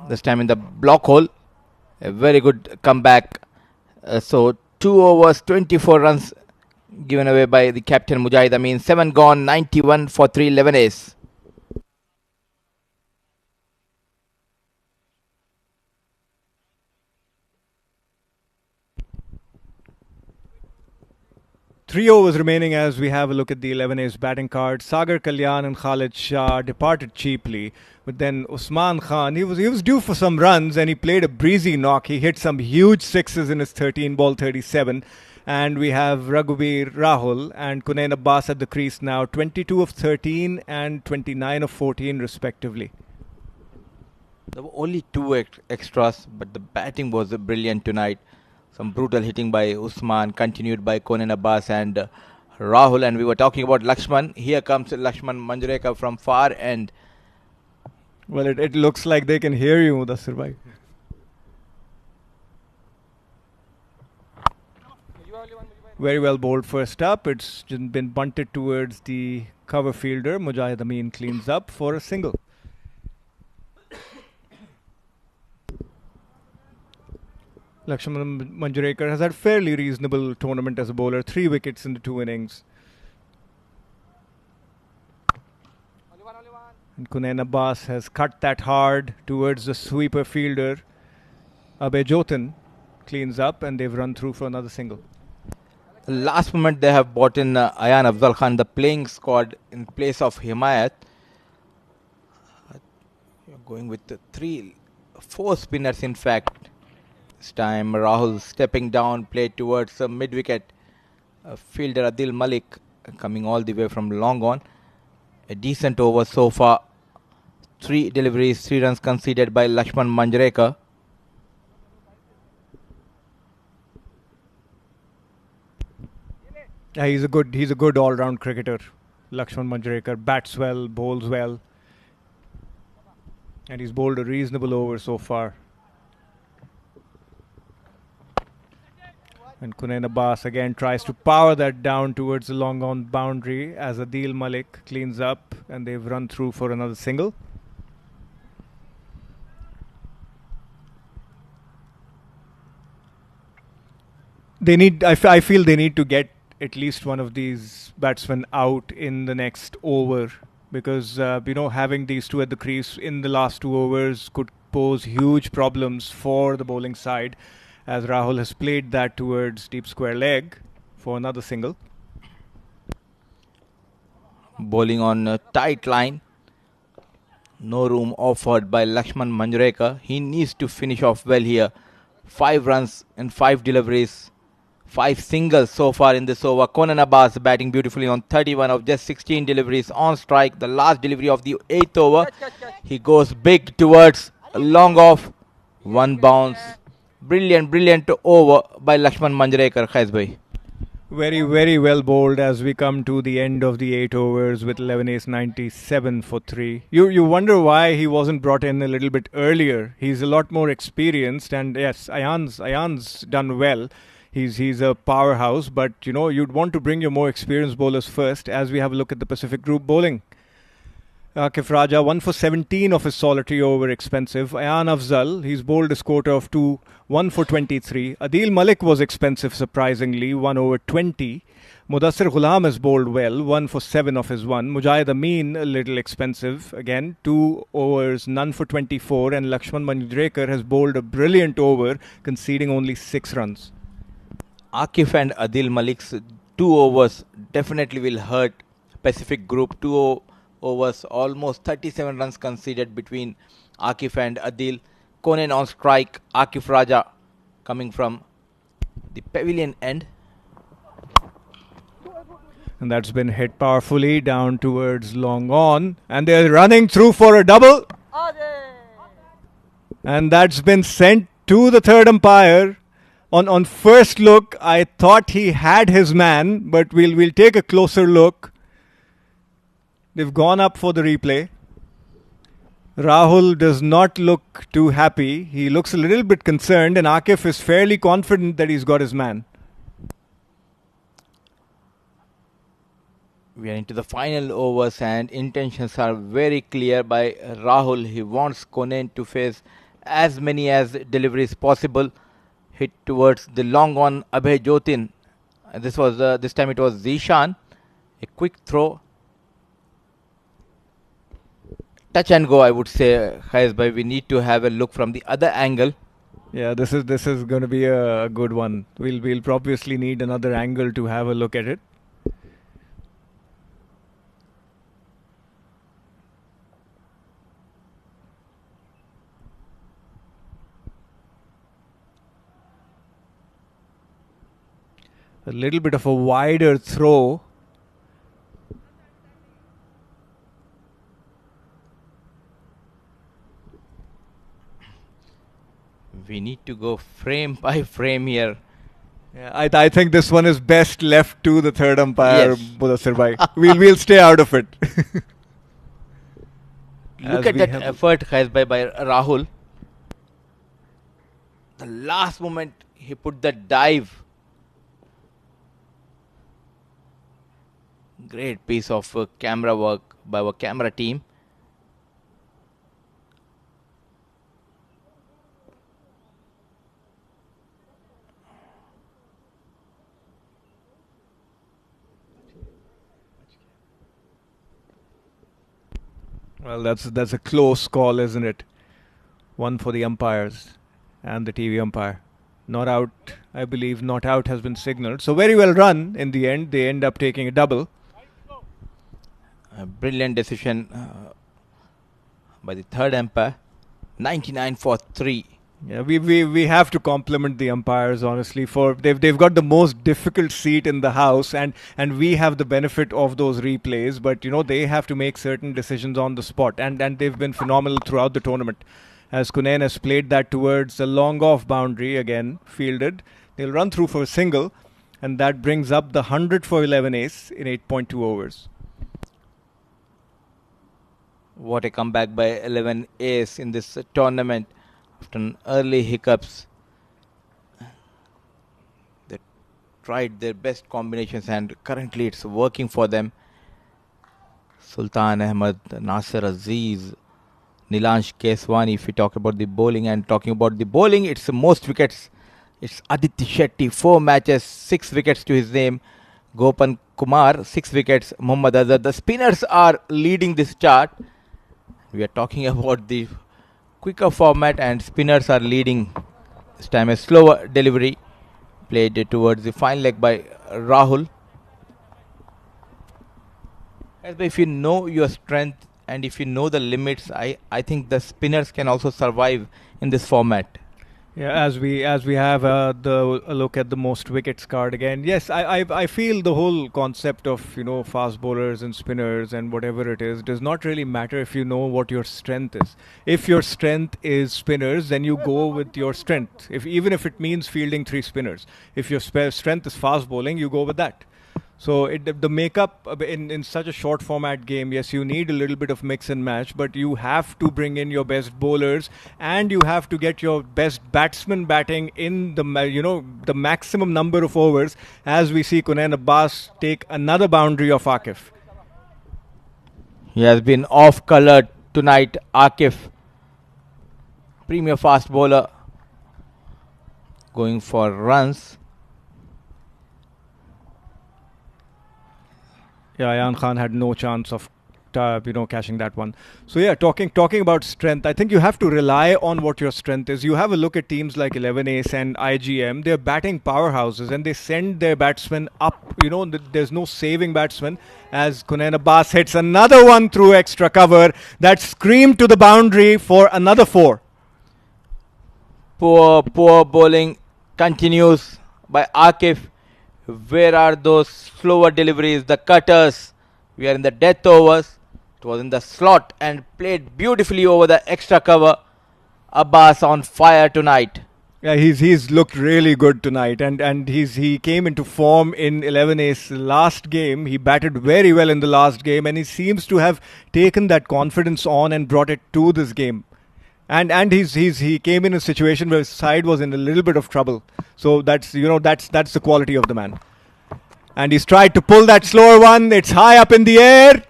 This time in the block hole. A very good comeback. So 2 overs, 24 runs given away by the captain Mujahid Amin. 7 gone, 91 for 3, 11 ace. Three overs remaining as we have a look at the 11 A's batting card. Sagar Kalyan and Khalid Shah departed cheaply. But then Usman Khan, he was due for some runs and he played a breezy knock. He hit some huge sixes in his 13 ball 37. And we have Raghubir Rahul and Kunain Abbas at the crease now. 22 of 13 and 29 of 14 respectively. There were only 2 extras, but the batting was brilliant tonight. Some brutal hitting by Usman, continued by Konen Abbas and Rahul. And we were talking about Lakshman. Here comes Lakshman Manjrekar from far end. Well, it looks like they can hear you, Mudassir bhai. Very well bowled first up. It's been bunted towards the cover fielder. Mujahid Amin cleans up for a single. Lakshman Manjrekar has had fairly reasonable tournament as a bowler. 3 wickets in the 2 innings. And Kunain Abbas has cut that hard towards the sweeper fielder. Abhay Jotin cleans up and they've run through for another single. Last moment they have brought in Ayan Afzal Khan, the playing squad, in place of Himayat. You're going with the 4 spinners in fact. This time Rahul stepping down, played towards the mid-wicket. Fielder Adil Malik coming all the way from long on. A decent over so far. 3 deliveries, 3 runs conceded by Lakshman Manjrekar. Yeah, he's a good all-round cricketer. Lakshman Manjrekar bats well, bowls well, and he's bowled a reasonable over so far. And Kunain Abbas again tries to power that down towards the long on boundary as Adil Malik cleans up and they've run through for another single. I feel they need to get at least one of these batsmen out in the next over because having these 2 at the crease in the last 2 overs could pose huge problems for the bowling side, as Rahul has played that towards deep square leg for another single. Bowling on a tight line. No room offered by Lakshman Manjrekar. He needs to finish off well here. 5 runs and 5 deliveries. 5 singles so far in this over. Konen Abbas batting beautifully on 31 of just 16 deliveries on strike. The last delivery of the 8th over. He goes big towards a long off. 1 bounce. Brilliant over by Lakshman Manjrekar, Khaiz bhai. Very, very well bowled as we come to the end of the 8 overs with 11 ace 97 for 3. You wonder why he wasn't brought in a little bit earlier. He's a lot more experienced, and yes, Ayan's done well. He's a powerhouse, but you'd want to bring your more experienced bowlers first as we have a look at the Pacific Group bowling. Akif Raja 1 for 17 of his solitary over expensive. Ayan Afzal, he's bowled a quota of 2, 1 for 23. Adil Malik was expensive surprisingly, 1 over 20. Mudassir Ghulam has bowled well, 1 for 7 of his 1. Mujahid Amin a little expensive, again 2 overs, none for 24. And Lakshman Manjrekar has bowled a brilliant over, conceding only 6 runs. Akif and Adil Malik's 2 overs definitely will hurt Pacific Group. 2 overs, almost 37 runs conceded between Akif and Adil. Konen on strike. Akif Raja coming from the pavilion end. And that's been hit powerfully down towards long on. And they're running through for a double. And that's been sent to the third umpire. On first look, I thought he had his man, but we'll take a closer look. They've gone up for the replay. Rahul does not look too happy. He looks a little bit concerned, and Akif is fairly confident that he's got his man. We are into the final overs, and intentions are very clear by Rahul. He wants Konen to face as many as deliveries possible. Hit towards the long on Abhay Jotin. This time it was Zishan. A quick throw. Touch and go, I would say, Khaiz bhai. We need to have a look from the other angle. Yeah, this is going to be a good one. We'll obviously need another angle to have a look at it. A little bit of a wider throw. We need to go frame by frame here. Yeah, I think this one is best left to the third umpire, Yes. Mudassir bhai. We'll stay out of it. Look As at we that have- effort by Rahul. The last moment he put the dive. Great piece of camera work by our camera team. Well, that's a close call, isn't it? One for the umpires and the TV umpire. Not out, I believe. Not out has been signaled. So very well run in the end. They end up taking a double. A brilliant decision by the third umpire. 99 for 3. Yeah, we have to compliment the umpires, honestly. For they've got the most difficult seat in the house, and we have the benefit of those replays. But they have to make certain decisions on the spot, and they've been phenomenal throughout the tournament. As Kunain has played that towards the long off boundary again, fielded, they'll run through for a single, and that brings up the 100 for 11 ace in 8.2 overs. What a comeback by 11 ace in this tournament after an early hiccups. They tried their best combinations and currently it's working for them. Sultan Ahmed, Nasir Aziz, Nilansh Keswani. If we talk about the bowling and talking about the bowling, it's the most wickets. It's Aditya Shetty, 4 matches, 6 wickets to his name. Gopan Kumar, 6 wickets. Muhammad Azhar. The spinners are leading this chart. We are talking about the quicker format and spinners are leading. This time a slower delivery played towards the fine leg by Rahul. If you know your strength and if you know the limits, I think the spinners can also survive in this format. Yeah, as we have a look at the most wickets card again. Yes, I feel the whole concept of fast bowlers and spinners and whatever it is does not really matter if you know what your strength is. If your strength is spinners, then you go with your strength. Even if it means fielding 3 spinners, if your strength is fast bowling, you go with that. So the makeup in such a short format game, yes, you need a little bit of mix and match, but you have to bring in your best bowlers and you have to get your best batsmen batting in the the maximum number of overs. As we see Kunain Abbas take another boundary of Akif. He has been off colored tonight. Akif, premier fast bowler, going for runs. Yeah, Ayan Khan had no chance of cashing that one. So yeah, talking about strength, I think you have to rely on what your strength is. You have a look at teams like 11 Ace and IGM. They're batting powerhouses and they send their batsmen up. There's no saving batsman. As Kunain Abbas hits another one through extra cover, that screamed to the boundary for another 4. Poor bowling continues by Akif. Where are those slower deliveries, the cutters? We are in the death overs. It was in the slot and played beautifully over the extra cover. Abbas on fire tonight. Yeah, he's looked really good tonight, and he came into form in 11 Ace last game. He batted very well in the last game, and he seems to have taken that confidence on and brought it to this game. And he came in a situation where his side was in a little bit of trouble. So that's the quality of the man. And he's tried to pull that slower one. It's high up in the air.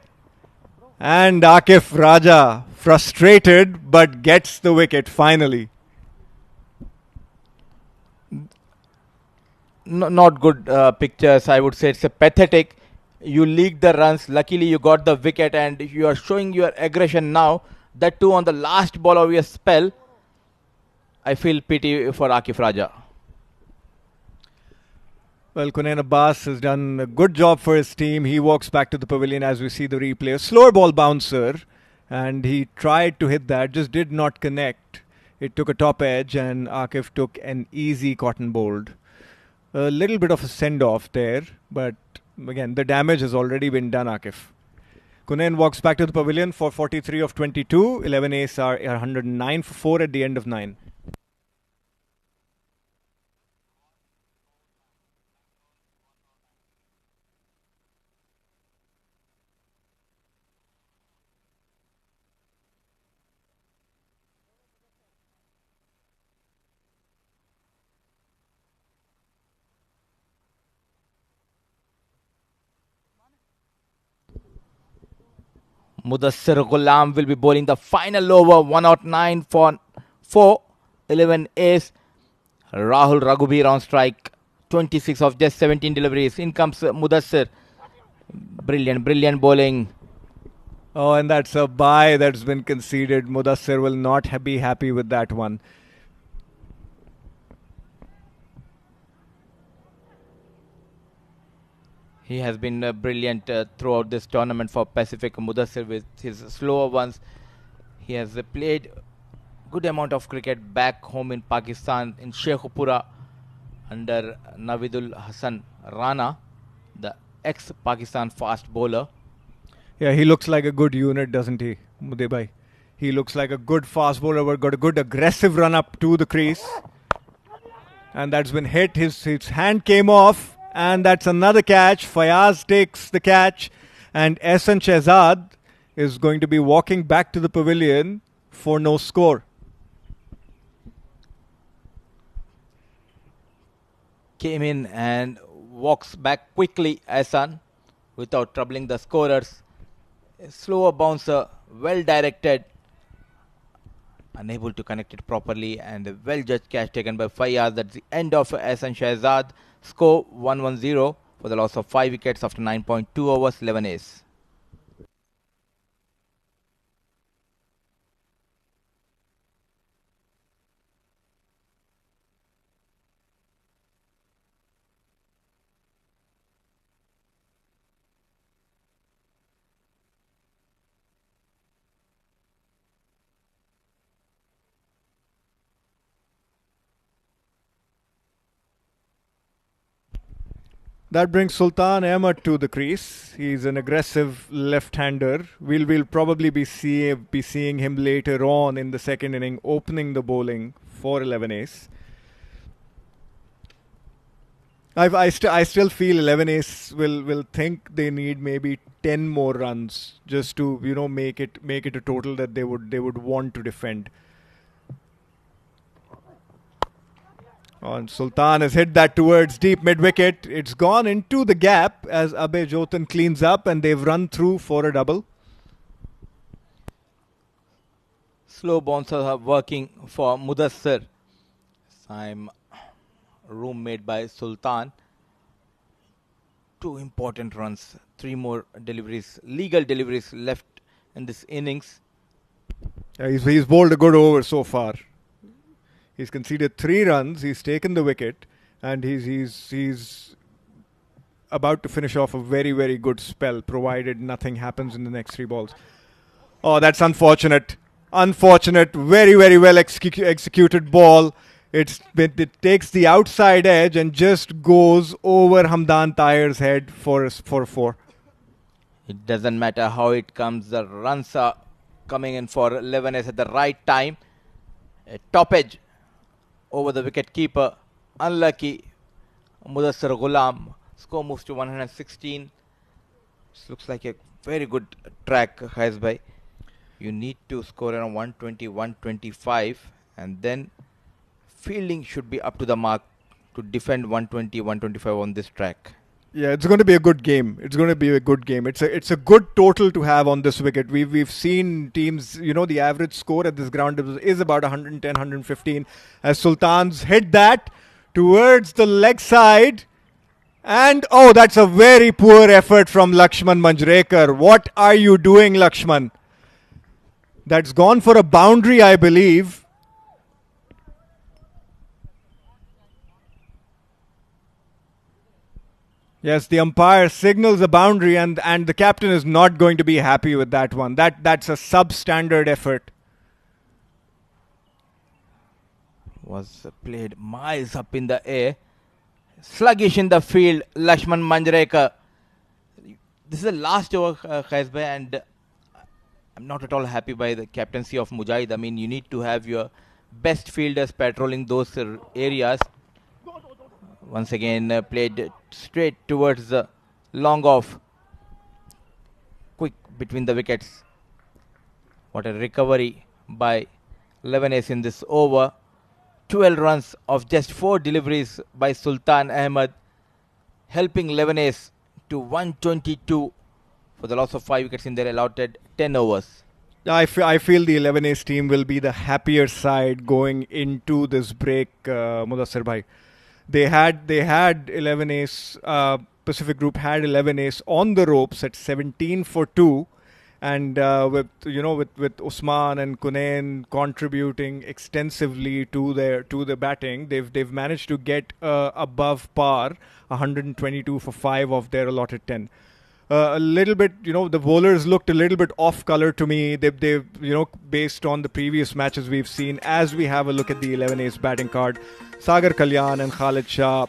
And Akif Raja, frustrated, but gets the wicket finally. Not good pictures. I would say it's a pathetic. You leaked the runs. Luckily, you got the wicket and you are showing your aggression now. That too on the last ball of your spell. I feel pity for Akif Raja. Well, Kunain Abbas has done a good job for his team. He walks back to the pavilion as we see the replay. A slower ball bouncer, and he tried to hit that, just did not connect. It took a top edge, and Akif took an easy cotton bowled. A little bit of a send-off there, but again, the damage has already been done, Akif. Kunain walks back to the pavilion for 43 of 22. 11 Ace are 109 for 4 at the end of 9. Mudassir Ghulam will be bowling the final over, 109 for 4, 11 ace. Rahul Raghubir on strike, 26 of just 17 deliveries. In comes Mudassir. Brilliant bowling. Oh, and that's a bye that's been conceded. Mudassir will not be happy with that one. He has been brilliant throughout this tournament for Pacific. Mudassir with his slower ones. He has played good amount of cricket back home in Pakistan, in Sheikhupura, under Navidul Hassan Rana, the ex-Pakistan fast bowler. Yeah, he looks like a good unit, doesn't he, Mudebhai? He looks like a good fast bowler, got a good aggressive run up to the crease. And that's been hit. His hand came off. And that's another catch. Fayaz takes the catch. And Ehsan Shehzad is going to be walking back to the pavilion for no score. Came in and walks back quickly, Ehsan, without troubling the scorers. A slower bouncer, well directed. Unable to connect it properly, and a well judged catch taken by Fayaz. That's the end of Ehsan Shehzad. Score 1-1-0 for the loss of 5 wickets after 9.2 overs, 11 ace. That brings Sultan Ahmed to the crease. He's an aggressive left-hander. We'll probably be seeing him later on in the second inning, opening the bowling for 11 ace. I still feel 11 ace will think they need maybe 10 more runs just to make it a total that they would want to defend. And Sultan has hit that towards deep mid-wicket. It's gone into the gap as Abhay Jotan cleans up, and they've run through for a double. Slow bouncers are working for Mudassir. Time room made by Sultan. 2 important runs, 3 more deliveries, legal deliveries left in this innings. He's bowled a good over so far. He's conceded 3 runs. He's taken the wicket, and he's about to finish off a very, very good spell, provided nothing happens in the next 3 balls. Oh, that's unfortunate. Unfortunate. Very, very well executed ball. It takes the outside edge and just goes over Hamdan Tahir's head for a 4. It doesn't matter how it comes. The runs are coming in for 11 at the right time. A top edge over the wicket keeper. Unlucky. Mudassir Ghulam. Score moves to 116. This looks like a very good track, Haizbhai. You need to score around 120, 125, and then fielding should be up to the mark to defend 120, 125 on this track. Yeah, it's going to be a good game. It's going to be a good game. It's a good total to have on this wicket. We've seen teams, the average score at this ground is about 110, 115. As Sultan's hit that towards the leg side. And, that's a very poor effort from Lakshman Manjrekar. What are you doing, Lakshman? That's gone for a boundary, I believe. Yes, the umpire signals a boundary, and the captain is not going to be happy with that one. That's a substandard effort. Was played miles up in the air. Sluggish in the field, Lakshman Manjrekar. This is the last over, Haizbhai, and I'm not at all happy by the captaincy of Mujahid. I mean, you need to have your best fielders patrolling those areas. Once again, played straight towards the long off. Quick between the wickets. What a recovery by 11 ace in this over. 12 runs of just 4 deliveries by Sultan Ahmed, helping 11 ace to 122 for the loss of 5 wickets in their allotted 10 overs. I feel the 11 Ace team will be the happier side going into this break, Mudassir bhai. They had 11 Ace. Pacific Group had 11 Ace on the ropes at 17 for 2, and with Usman and Kunain contributing extensively to the batting, they've managed to get above par, 122 for 5 of their allotted 10. A little bit, the bowlers looked a little bit off color to me. They based on the previous matches we've seen. As we have a look at the 11 Ace batting card, Sagar Kalyan and Khalid Shah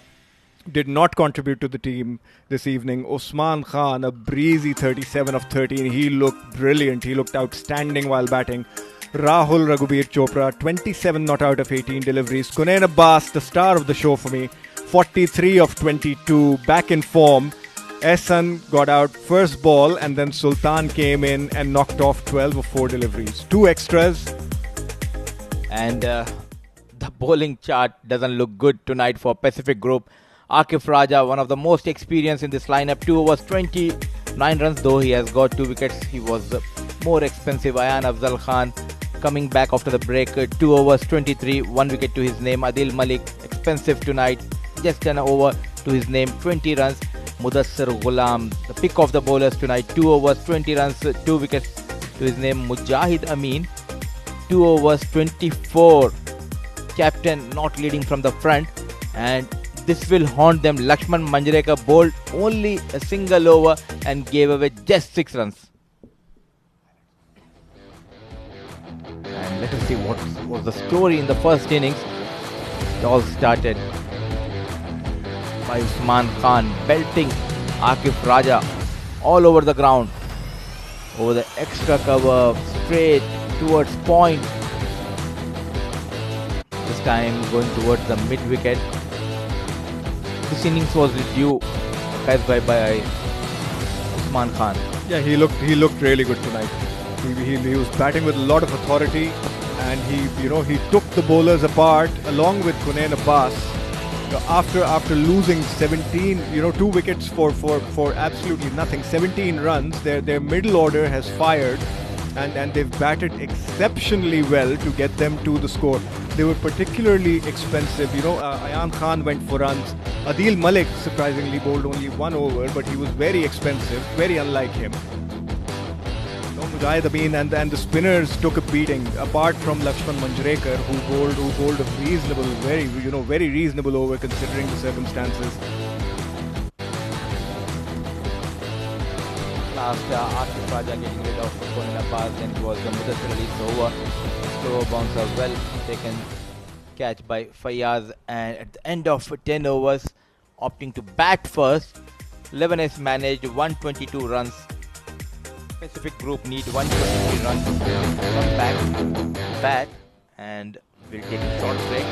did not contribute to the team this evening. Usman Khan, a breezy 37 of 13. He looked brilliant. He looked outstanding while batting. Rahul Raghuveer Chopra, 27 not out of 18 deliveries. Kunain Abbas, the star of the show for me, 43 of 22, back in form. Ehsan got out first ball, and then Sultan came in and knocked off 12 of 4 deliveries. 2 extras. And the bowling chart doesn't look good tonight for Pacific Group. Akif Raja, one of the most experienced in this lineup, 2 overs 29 runs, though he has got 2 wickets. He was more expensive. Ayan Afzal Khan coming back after the break, 2 overs 23, 1 wicket to his name. Adil Malik, expensive tonight, just an over to his name, 20 runs. Mudassir Ghulam, the pick of the bowlers tonight, 2 overs 20 runs, 2 wickets to his name. Mujahid Amin, 2 overs 24, captain not leading from the front, and this will haunt them. Lakshman Manjrekar bowled only a single over and gave away just 6 runs. And let us see what was the story in the first innings. It all started by Usman Khan belting Akif Raja all over the ground, over the extra cover, straight towards point. This time going towards the mid wicket. This innings was due by Usman Khan. Yeah, he looked really good tonight. He was batting with a lot of authority, and he took the bowlers apart along with Kunain Abbas. After losing 17, 2 wickets for absolutely nothing, 17 runs, their middle order has fired, and they've batted exceptionally well to get them to the score. They were particularly expensive. Ayan Khan went for runs. Adil Malik surprisingly bowled only 1 over, but he was very expensive, very unlike him. Mujahid Amin and the spinners took a beating, apart from Lakshman Manjrekar, who bowled a reasonable, very reasonable over considering the circumstances. Last Akif Raja getting rid of Kunain Abbas, then it was the Mudassir release over. Slow bouncer, well taken catch by Fayaz, and at the end of 10 overs, opting to bat first. 11 has managed 122 runs. Pacific Group need 123 runs to come back, bat, and will take a short break.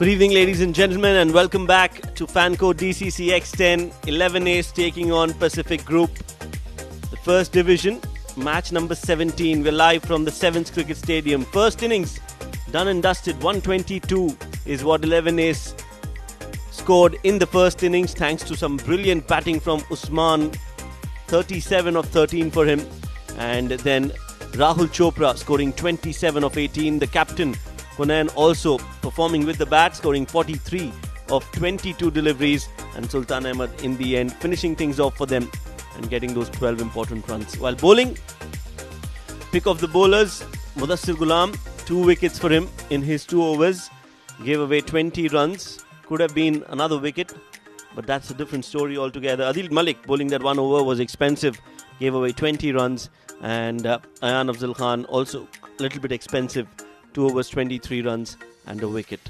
Good evening, ladies and gentlemen, and welcome back to Fanco DCC X10. 11 A's taking on Pacific Group. The first division, match number 17. We're live from the Sevens Cricket Stadium. First innings, done and dusted. 122 is what 11 A's scored in the first innings, thanks to some brilliant batting from Usman. 37 of 13 for him. And then Rahul Chopra scoring 27 of 18. The captain, Kunan, also performing with the bat, scoring 43 of 22 deliveries, and Sultan Ahmed in the end finishing things off for them and getting those 12 important runs. While bowling, pick of the bowlers, Mudassir Ghulam, 2 wickets for him in his 2 overs, gave away 20 runs. Could have been another wicket, but that's a different story altogether. Adil Malik bowling that 1 over was expensive, gave away 20 runs, and Ayan Afzal Khan also a little bit expensive, 2 overs, 23 runs and a wicket.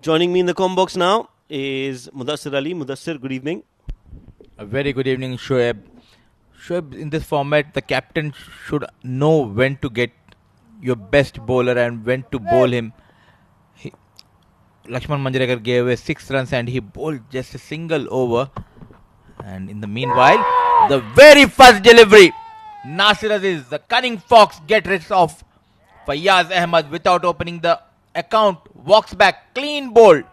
Joining me in the comm box now is Mudassir Ali. Mudassir, good evening. A very good evening, Shoaib. Shoaib, in this format, the captain should know when to get your best bowler and when to bowl him. Lakshman Manjrekar gave away 6 runs and he bowled just a single over. And in the meanwhile, the very first delivery, Nasir Aziz, the cunning fox, gets rid of Fayaz Ahmed without opening the account. Walks back, clean bowl.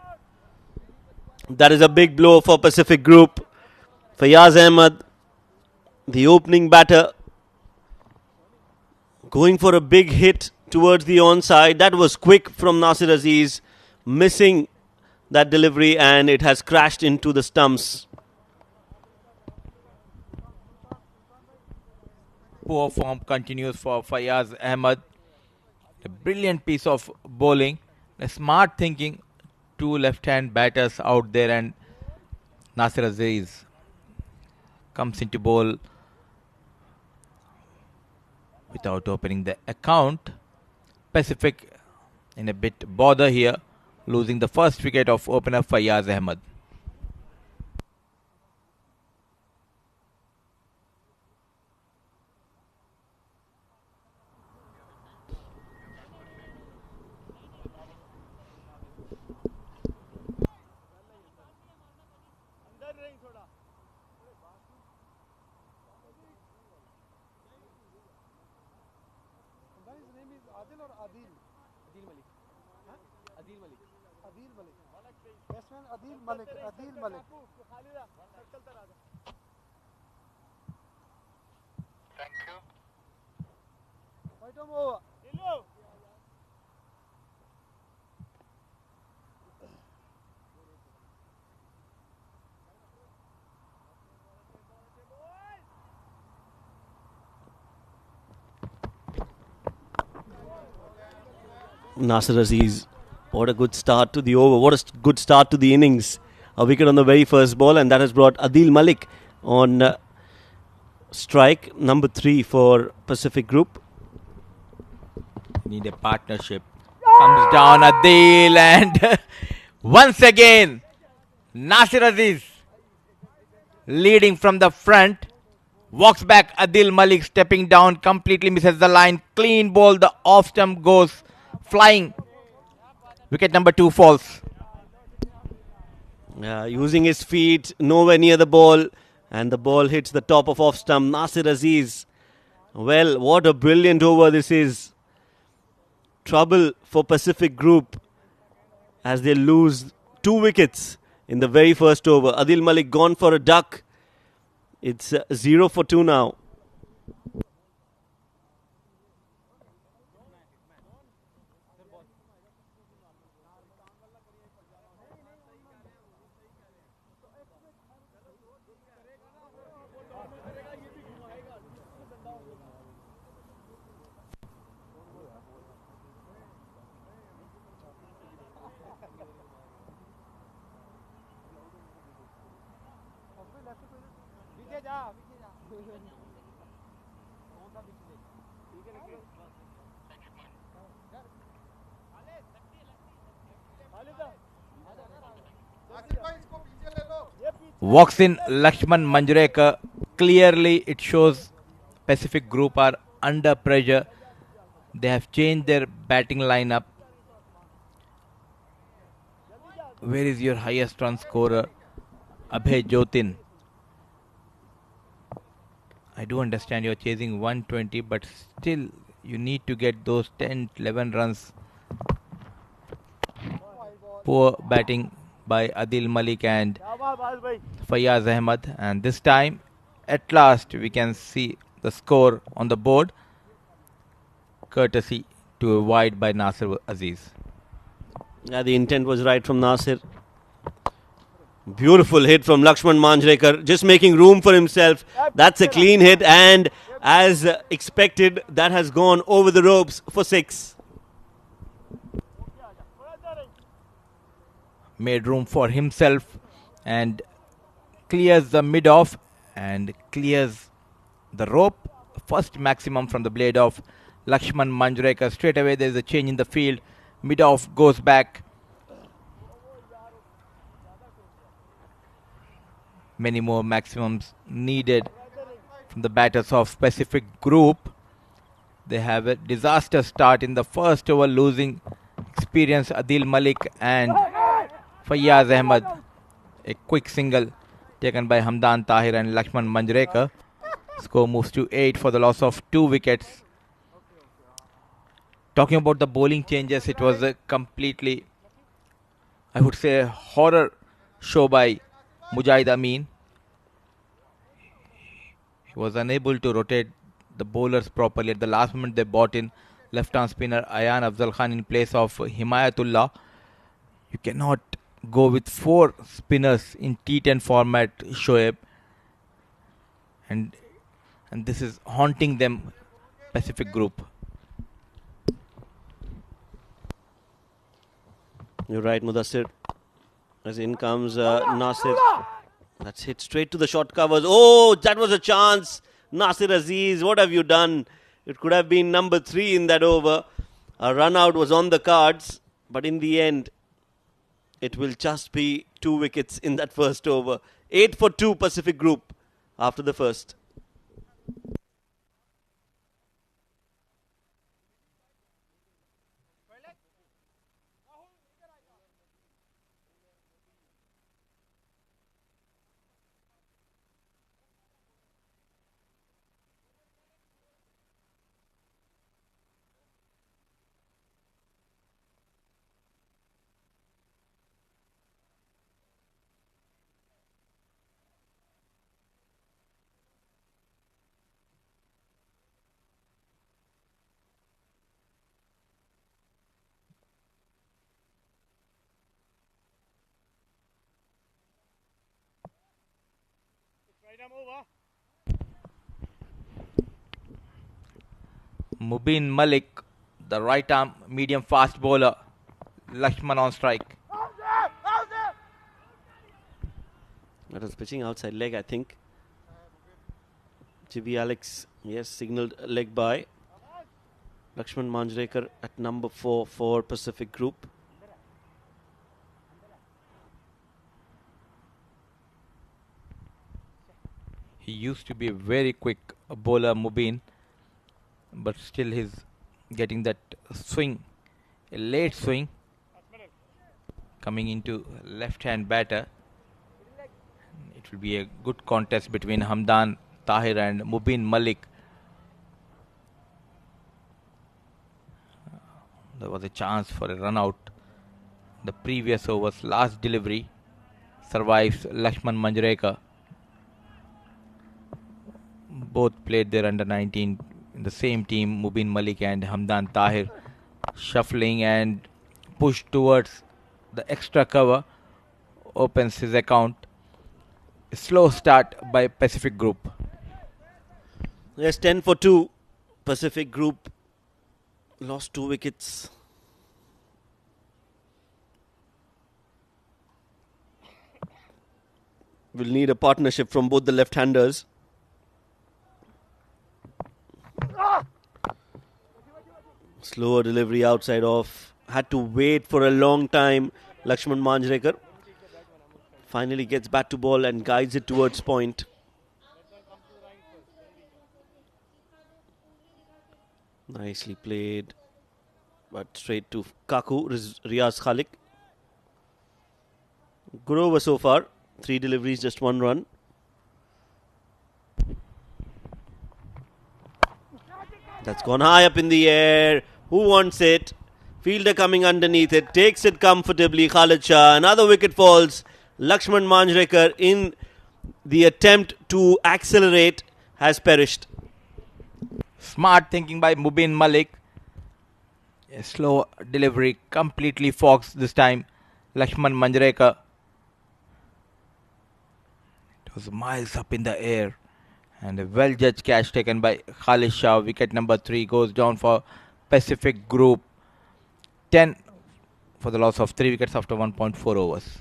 That is a big blow for Pacific Group. Fayaz Ahmed, the opening batter, going for a big hit towards the onside. That was quick from Nasir Aziz, missing that delivery, and it has crashed into the stumps. Poor form continues for Fayaz Ahmed. A brilliant piece of bowling. A smart thinking. 2 left-hand batters out there, and Nasir Aziz comes into bowl without opening the account. Pacific in a bit bother here, losing the first wicket of opener Fayaz Ahmed. Adil Malik. Thank you. Item over. Nasir Aziz, what a good start to the over. What a good start to the innings. A wicket on the very first ball, and that has brought Adil Malik on strike, number 3 for Pacific Group. Need a partnership. Comes down Adil, and once again Nasir Aziz leading from the front. Walks back, Adil Malik stepping down, completely misses the line. Clean ball, the off stump goes flying. Wicket number 2 falls. Using his feet, nowhere near the ball, and the ball hits the top of off stump. Nasir Aziz, well, what a brilliant over this is. Trouble for Pacific Group as they lose 2 wickets in the very first over. Adil Malik gone for a duck. It's 0 for 2 now. Walks in Lakshman Manjrekar. Clearly it shows Pacific Group are under pressure. They have changed their batting lineup. Where is your highest run scorer? Abhay Jotin. I do understand you're chasing 120, but still you need to get those 10, 11 runs. Poor batting by Adil Malik and Fayaz Ahmed. And this time, at last, we can see the score on the board, courtesy to a wide by Nasir Aziz. Yeah, the intent was right from Nasir. Beautiful hit from Lakshman Manjrekar, just making room for himself. That's a clean hit, and as expected, that has gone over the ropes for 6. Made room for himself and clears the mid-off and clears the rope. First maximum from the blade of Lakshman Manjrekar. Straight away there is a change in the field. Mid-off goes back. Many more maximums needed from the batters of Pacific Group. They have a disaster start in the first over, losing experienced Adil Malik and Fayaz Ahmed. A quick single taken by Hamdan Tahir and Lakshman Manjrekar. Score moves to 8 for the loss of 2 wickets. Talking about the bowling changes, it was a completely, I would say, horror show by Mujahid Amin. He was unable to rotate the bowlers properly. At the last moment, they brought in left-arm spinner Ayan Afzal Khan in place of Himayatullah. You cannot go with 4 spinners in T10 format, Shoaib. And this is haunting them, Pacific Group. You're right, Mudassir. As in comes Nasir. That's hit straight to the short covers. Oh, that was a chance. Nasir Aziz, what have you done? It could have been number 3 in that over. A run out was on the cards. But in the end, it will just be 2 wickets in that first over. 8 for 2 Pacific Group after the first. Mubin Malik, the right arm medium fast bowler. Lakshman on strike. That was pitching outside leg, I think. GB Alex, yes, signalled leg by Lakshman Manjrekar at number 4 for Pacific Group. He used to be a very quick bowler, Mubin, but still he's getting that swing, a late swing, coming into left-hand batter. It will be a good contest between Hamdan Tahir and Mubin Malik. There was a chance for a run out. The previous over's last delivery survives Lakshman Manjrekar. Both played their under 19 in the same team, Mubin Malik and Hamdan Tahir. Shuffling and push towards the extra cover opens his account. A slow start by Pacific Group. Yes, 10 for 2. Pacific Group lost 2 wickets. Will need a partnership from both the left-handers. Slower delivery outside off. Had to wait for a long time. Lakshman Manjrekar finally gets back to ball and guides it towards point. Nicely played. But straight to Kaku, Riaz Khalik. Good over so far. 3 deliveries, just 1 run. That's gone high up in the air. Who wants it? Fielder coming underneath it. Takes it comfortably. Khalid Shah. Another wicket falls. Lakshman Manjrekar in the attempt to accelerate has perished. Smart thinking by Mubin Malik. A slow delivery, completely foxed this time. Lakshman Manjrekar. It was miles up in the air. And a well-judged catch taken by Khalid Shah. Wicket number 3 goes down for Pacific Group. 10 for the loss of 3 wickets after 1.4 overs.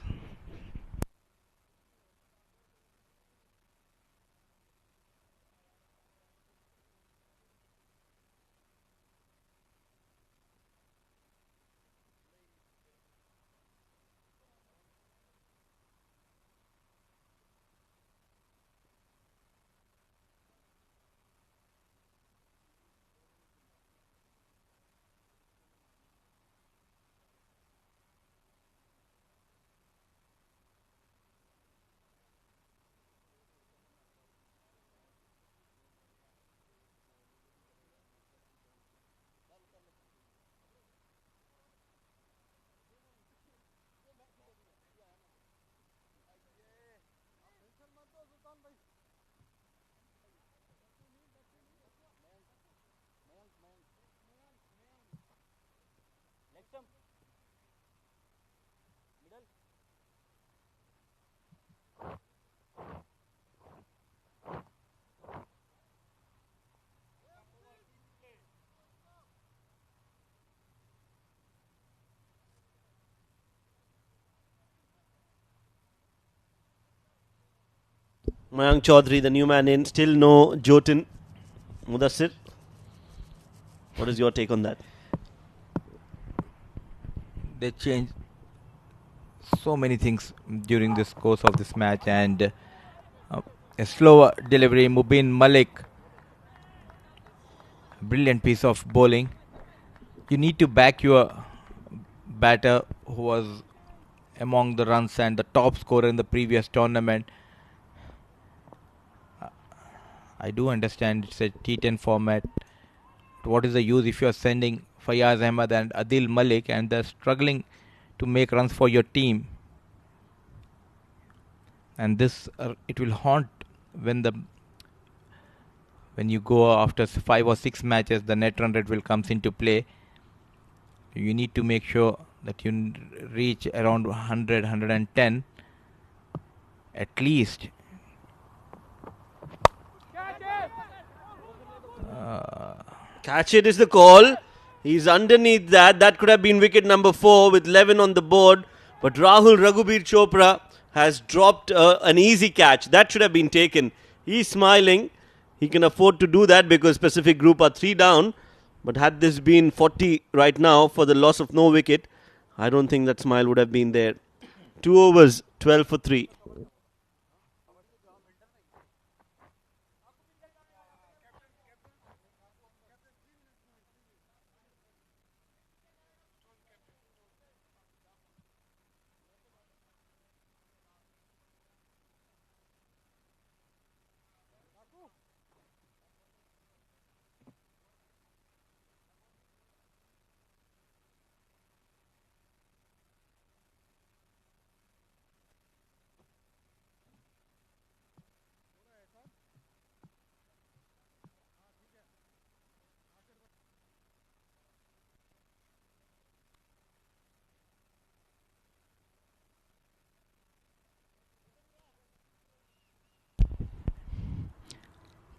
Mayank Chaudhary, the new man in. Still no Jyotin. Mudassir, what is your take on that? They changed so many things during this course of this match, and a slower delivery. Mubin Malik, brilliant piece of bowling. You need to back your batter who was among the runs and the top scorer in the previous tournament. I do understand it's a T10 format. What is the use if you are sending Fayaz Ahmed and Adil Malik and they're struggling to make runs for your team? And this it will haunt when you go after 5 or 6 matches, the net run rate will comes into play. You need to make sure that you reach around 100, 110 at least. Catch it is the call. He's underneath that. That could have been wicket number 4 with 11 on the board. But Rahul Raghubir Chopra has dropped an easy catch. That should have been taken. He's smiling. He can afford to do that because Pacific Group are 3 down. But had this been 40 right now for the loss of no wicket, I don't think that smile would have been there. 2 overs, 12 for 3.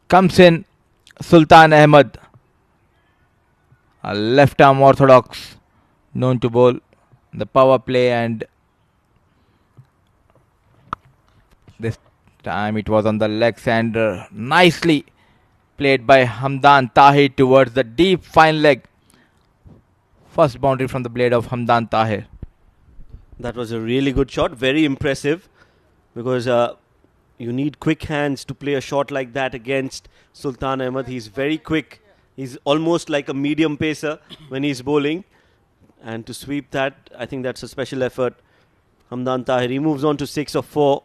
Comes in Sultan Ahmed, a left arm orthodox, known to bowl the power play, and this time it was on the legs and nicely played by Hamdan Tahir towards the deep fine leg. First boundary from the blade of Hamdan Tahir. That was a really good shot, very impressive, because you need quick hands to play a shot like that against Sultan Ahmed. He's very quick He's almost like a medium pacer when he's bowling. And to sweep that, I think that's a special effort. Hamdan Tahir, he moves on to 6 of 4.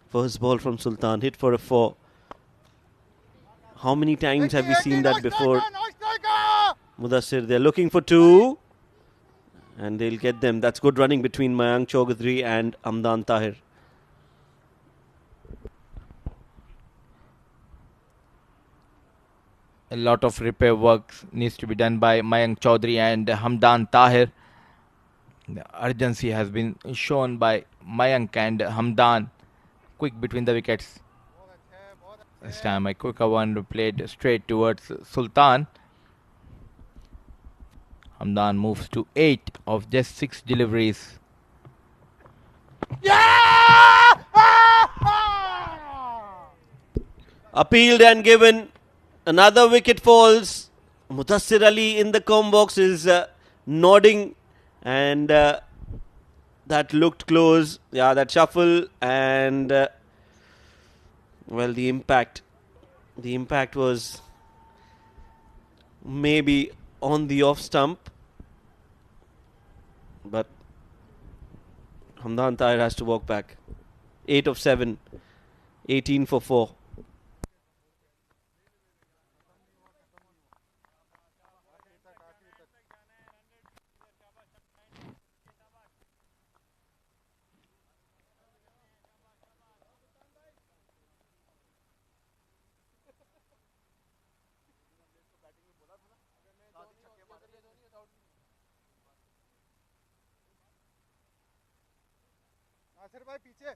First ball from Sultan, hit for a 4. How many times have we seen that before? Mudassir, they're looking for 2. And they'll get them. That's good running between Mayank Chaudhary and Hamdan Tahir. A lot of repair work needs to be done by Mayank Chaudhary and Hamdan Tahir. The urgency has been shown by Mayank and Hamdan. Quick between the wickets. This time a quicker one played straight towards Sultan. Hamdan moves to 8 of just 6 deliveries. Appealed and given. Another wicket falls. Mudassir Ali in the comb box is nodding, and that looked close. Yeah, that shuffle, and well, the impact was maybe on the off stump, but Hamdan Tahir has to walk back. 8 of 7, 18 for 4. Nasir भाई पीछे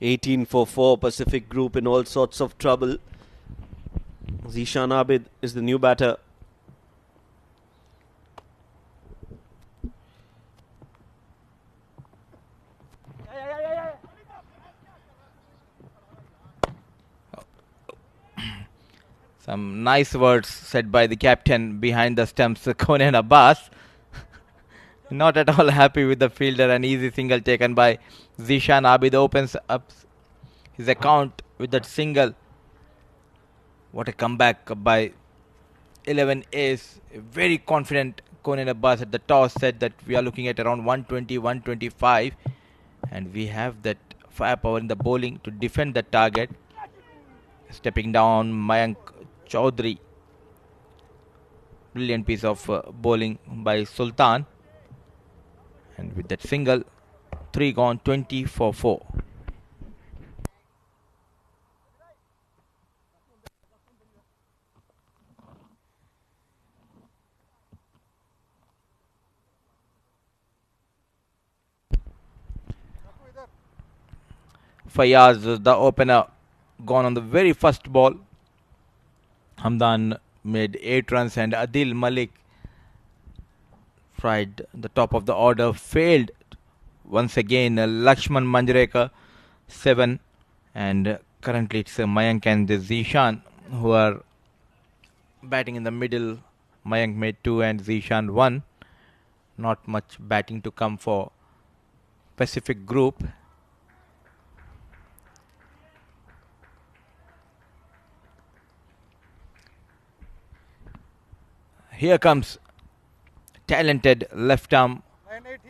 18 for 4. Pacific Group in all sorts of trouble. Zishan Abid is the new batter. Some nice words said by the captain behind the stumps, Conan Abbas. Not at all happy with the fielder. An easy single taken by Zishan Abid opens up his account with that single. What a comeback by 11 ace. Very confident Conan Abbas at the toss said that we are looking at around 120, 125. And we have that firepower in the bowling to defend the target. Stepping down Mayank Chaudhary. Brilliant piece of bowling by Sultan. And with that single, 3 gone, 20 for 4. Fayaz, the opener, gone on the very first ball. Hamdan made 8 runs and Adil Malik tried the top of the order, failed once again. Lakshman Manjrekar 7, and currently it's Mayank and Zishan who are batting in the middle. Mayank made 2 and Zishan 1. Not much batting to come for Pacific Group. Here comes talented left-arm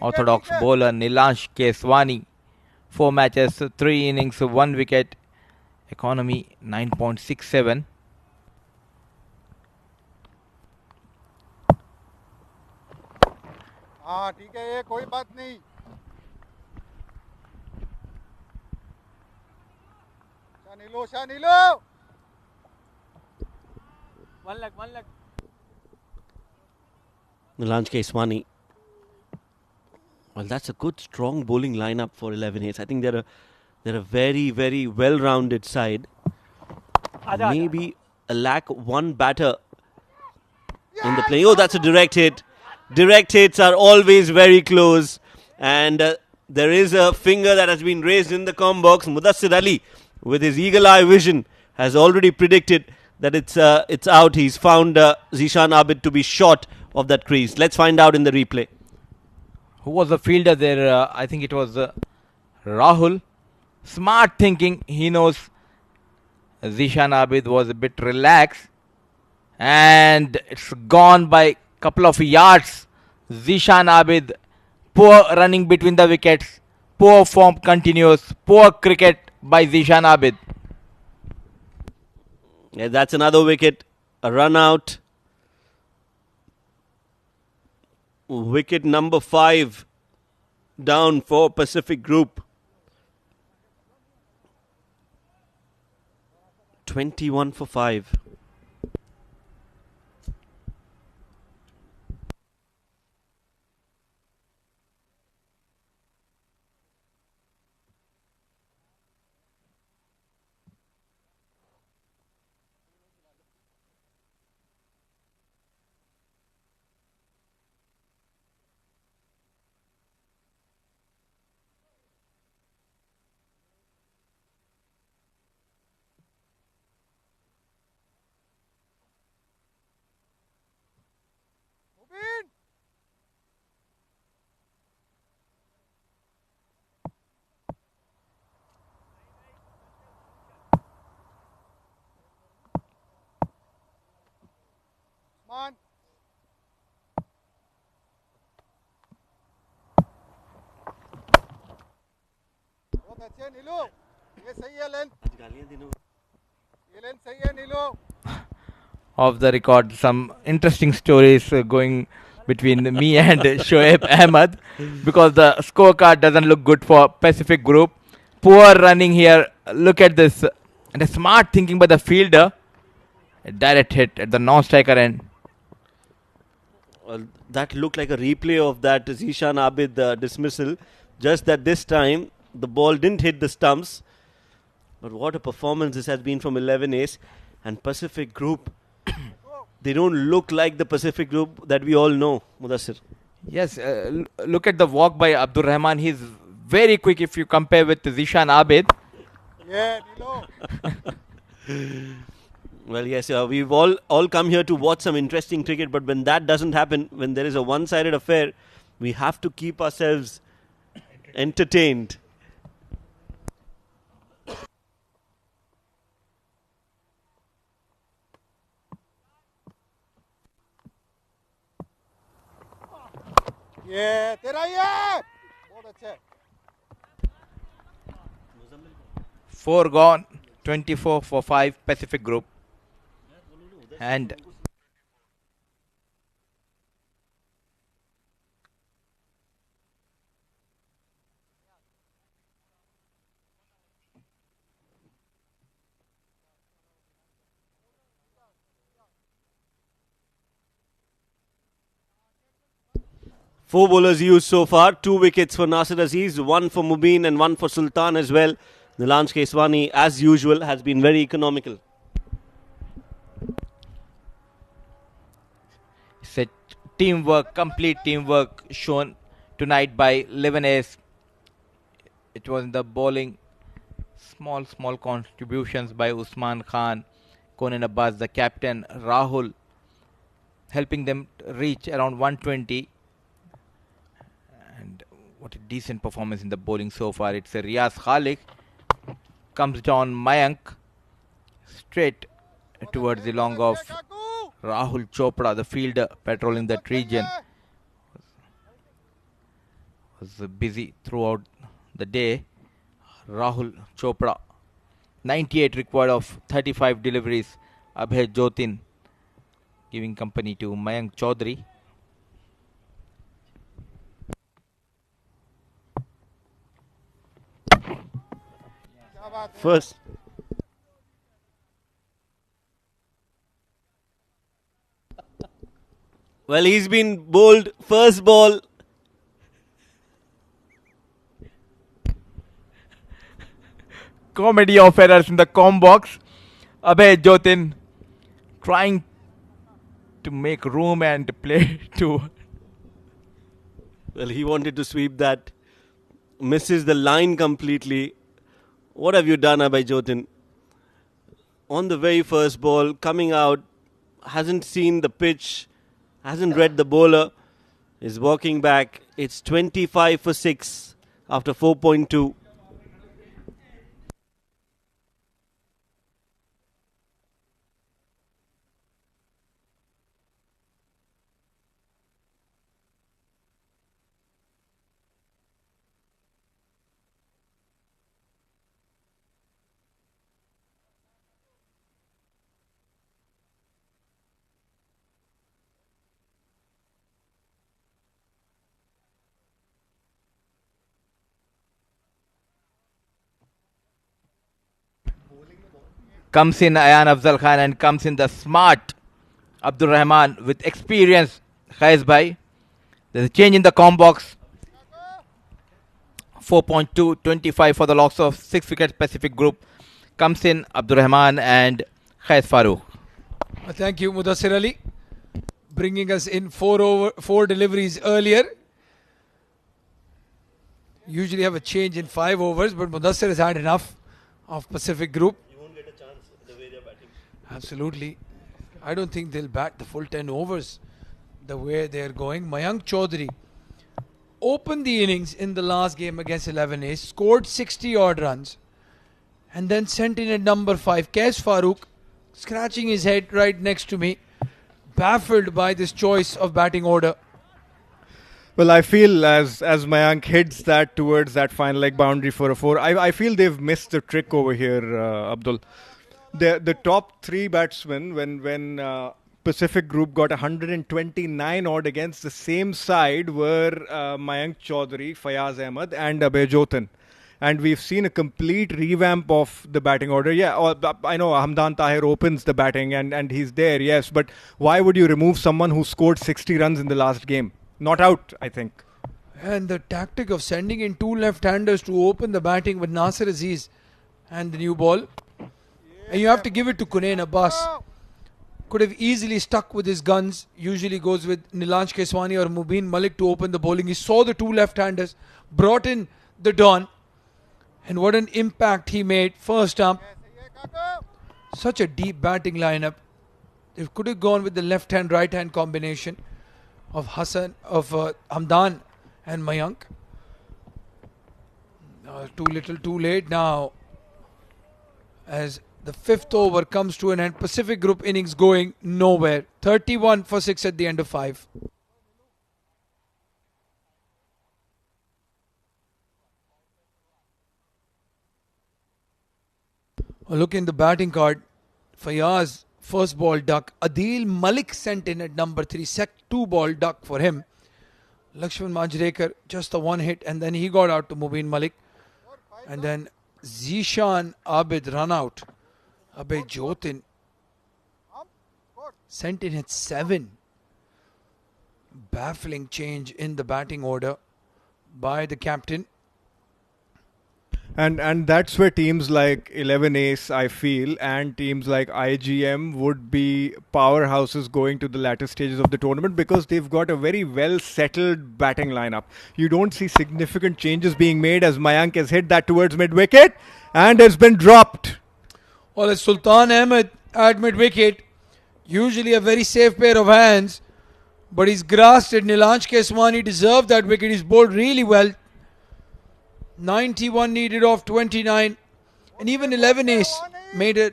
orthodox bowler Nilansh Keswani. 4 matches, 3 innings, 1 wicket. Economy 9.67. हाँ ठीक है, ये कोई बात नहीं. शानीलो 1 lakh. Nilansh Keswani. Well, that's a good, strong bowling lineup for 11 ace. I think they're a very, very well-rounded side. Maybe a lack one batter in the play. Oh, that's a direct hit. Direct hits are always very close. And there is a finger that has been raised in the com box. Mudassir Ali, with his eagle eye vision, has already predicted that it's out. He's found Zishan Abid to be short of that crease. Let's find out in the replay. Who was the fielder there? I think it was Rahul. Smart thinking. He knows Zishan Abid was a bit relaxed. And it's gone by couple of yards. Zishan Abid, poor running between the wickets. Poor form continues. Poor cricket by Zishan Abid. Yeah, that's another wicket. A run out. Wicket number 5 down for Pacific Group. 21 for 5. मान बहुत अच्छे नीलू ये सही है length ये length सही है नीलू Off the record, some interesting stories going between me and Shoaib Ahmed, because the scorecard doesn't look good for Pacific Group. Poor running here. Look at this. And a smart thinking by the fielder. A direct hit at the non-striker end. Well, that looked like a replay of that Zishan Abid dismissal. Just that this time the ball didn't hit the stumps. But what a performance this has been from 11 Ace. And Pacific Group, they don't look like the Pacific Group that we all know, Mudassir. Yes, look at the walk by Abdur Rahman. He's very quick if you compare with Zishan Abid. ये नीलू Well, yes, we've all come here to watch some interesting cricket, but when that doesn't happen, when there is a one-sided affair, we have to keep ourselves entertained. ये तेरा ही है बहुत अच्छे 4 gone, 24 for 5 Pacific Group. And 4 bowlers used so far. 2 wickets for Nasir Aziz, 1 for Mubin and 1 for Sultan as well. Nilanj Keswani, as usual, has been very economical. it's a teamwork, complete teamwork shown tonight by 11S. It was in the bowling. Small contributions by Usman Khan, Conan Abbas, the captain, Rahul, helping them reach around 120. And what a decent performance in the bowling so far. It's a Riyaz Khalik. Comes down Mayank. Straight towards the long of Rahul Chopra, the fielder patrolling that region. Was busy throughout the day. Rahul Chopra, 98 required of 35 deliveries. Abhay Jotin giving company to Mayank Chaudhary. First. Well, he's been bowled first ball. Comedy of errors in the com box. Abhay Jotin trying to make room and play to Well, he wanted to sweep that. Misses the line completely. What have you done, Abhay Jotin? On the very first ball, coming out, hasn't seen the pitch, hasn't read the bowler, is walking back. It's 25 for 6 after 4.2. Comes in Ayan Afzal Khan and comes in the smart Abdul Rahman with experience. Khaiz Bhai. There's a change in the com box. 4.2, 25 for the locks of 6 wicket Pacific group. Comes in Abdul Rahman and Khaiz Farooq. Thank you, Mudassir Ali, bringing us in 4 deliveries earlier. Usually have a change in 5 overs, but Mudassir has had enough of Pacific group. You won't get a chance the way they're batting. Absolutely. I don't think they'll bat the full 10 overs the way they're going. Mayank Chaudhary opened the innings in the last game against 11A, scored 60 odd runs, and then sent in at number 5. Qais Farooq scratching his head right next to me, baffled by this choice of batting order. Well, I feel as Mayank hits that towards that final leg boundary for a 4, I feel they've missed the trick over here, Abdul. The top 3 batsmen, when Pacific Group got 129 odd against the same side, were Mayank Chaudhary, Fayaz Ahmed and Abhay Jotin. And we've seen a complete revamp of the batting order. Yeah, I know Hamdan Tahir opens the batting and he's there, yes. But why would you remove someone who scored 60 runs in the last game? Not out, I think. And the tactic of sending in 2 left-handers to open the batting with Nasir Aziz and the new ball. And you have to give it to Kunain Abbas. Could have easily stuck with his guns. Usually goes with Nilanj Keswani or Mubin Malik to open the bowling. He saw the 2 left-handers, brought in the Don. And what an impact he made first up. Such a deep batting lineup. They could have gone with the left-hand, right-hand combination of Hamdan and Mayank. Too little, too late now. As the 5th over comes to an end, Pacific Group innings going nowhere. 31 for 6 at the end of 5. Look in the batting card. Fayaz, first ball duck. Adil Malik sent in at number 3. 2 ball duck for him. Lakshman Manjrekar, just the 1 hit, and then he got out to Mubin Malik. And then Zishan Abid run out. Abhay Jotin sent in at 7. Baffling change in the batting order by the captain. And that's where teams like 11 Ace, I feel, and teams like IGM would be powerhouses going to the latter stages of the tournament, because they've got a very well settled batting lineup. You don't see significant changes being made, as Mayank has hit that towards mid wicket and has been dropped. Well, it's Sultan Ahmed at mid wicket. Usually a very safe pair of hands, but he's grasped it. Nilanj Keswani deserved that wicket. He's bowled really well. 91 needed off 29, and even 11 Ace made a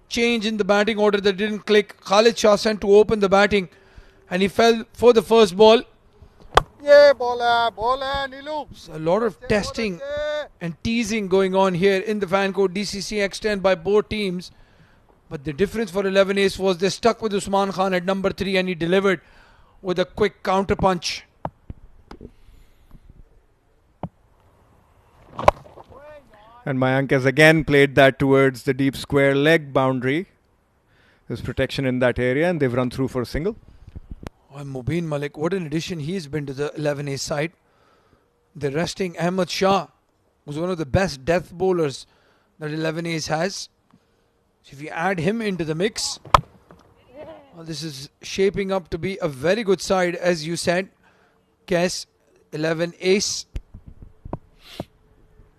change in the batting order that didn't click. Khalid Shah sent to open the batting, and he fell for the first ball. Yeah, ball hai, Nilu. A lot of testing and teasing going on here in the fan code DCC X10 by both teams. But the difference for 11 Ace was they stuck with Usman Khan at number 3, and he delivered with a quick counter punch. And Mayank has again played that towards the deep square leg boundary. There's protection in that area, and they've run through for a single. And Mubin Malik, what an addition he's been to the 11A side. They're resting Ahmed Shah, who's one of the best death bowlers that 11A's has. So if you add him into the mix, well, this is shaping up to be a very good side, as you said. Guess 11 ace.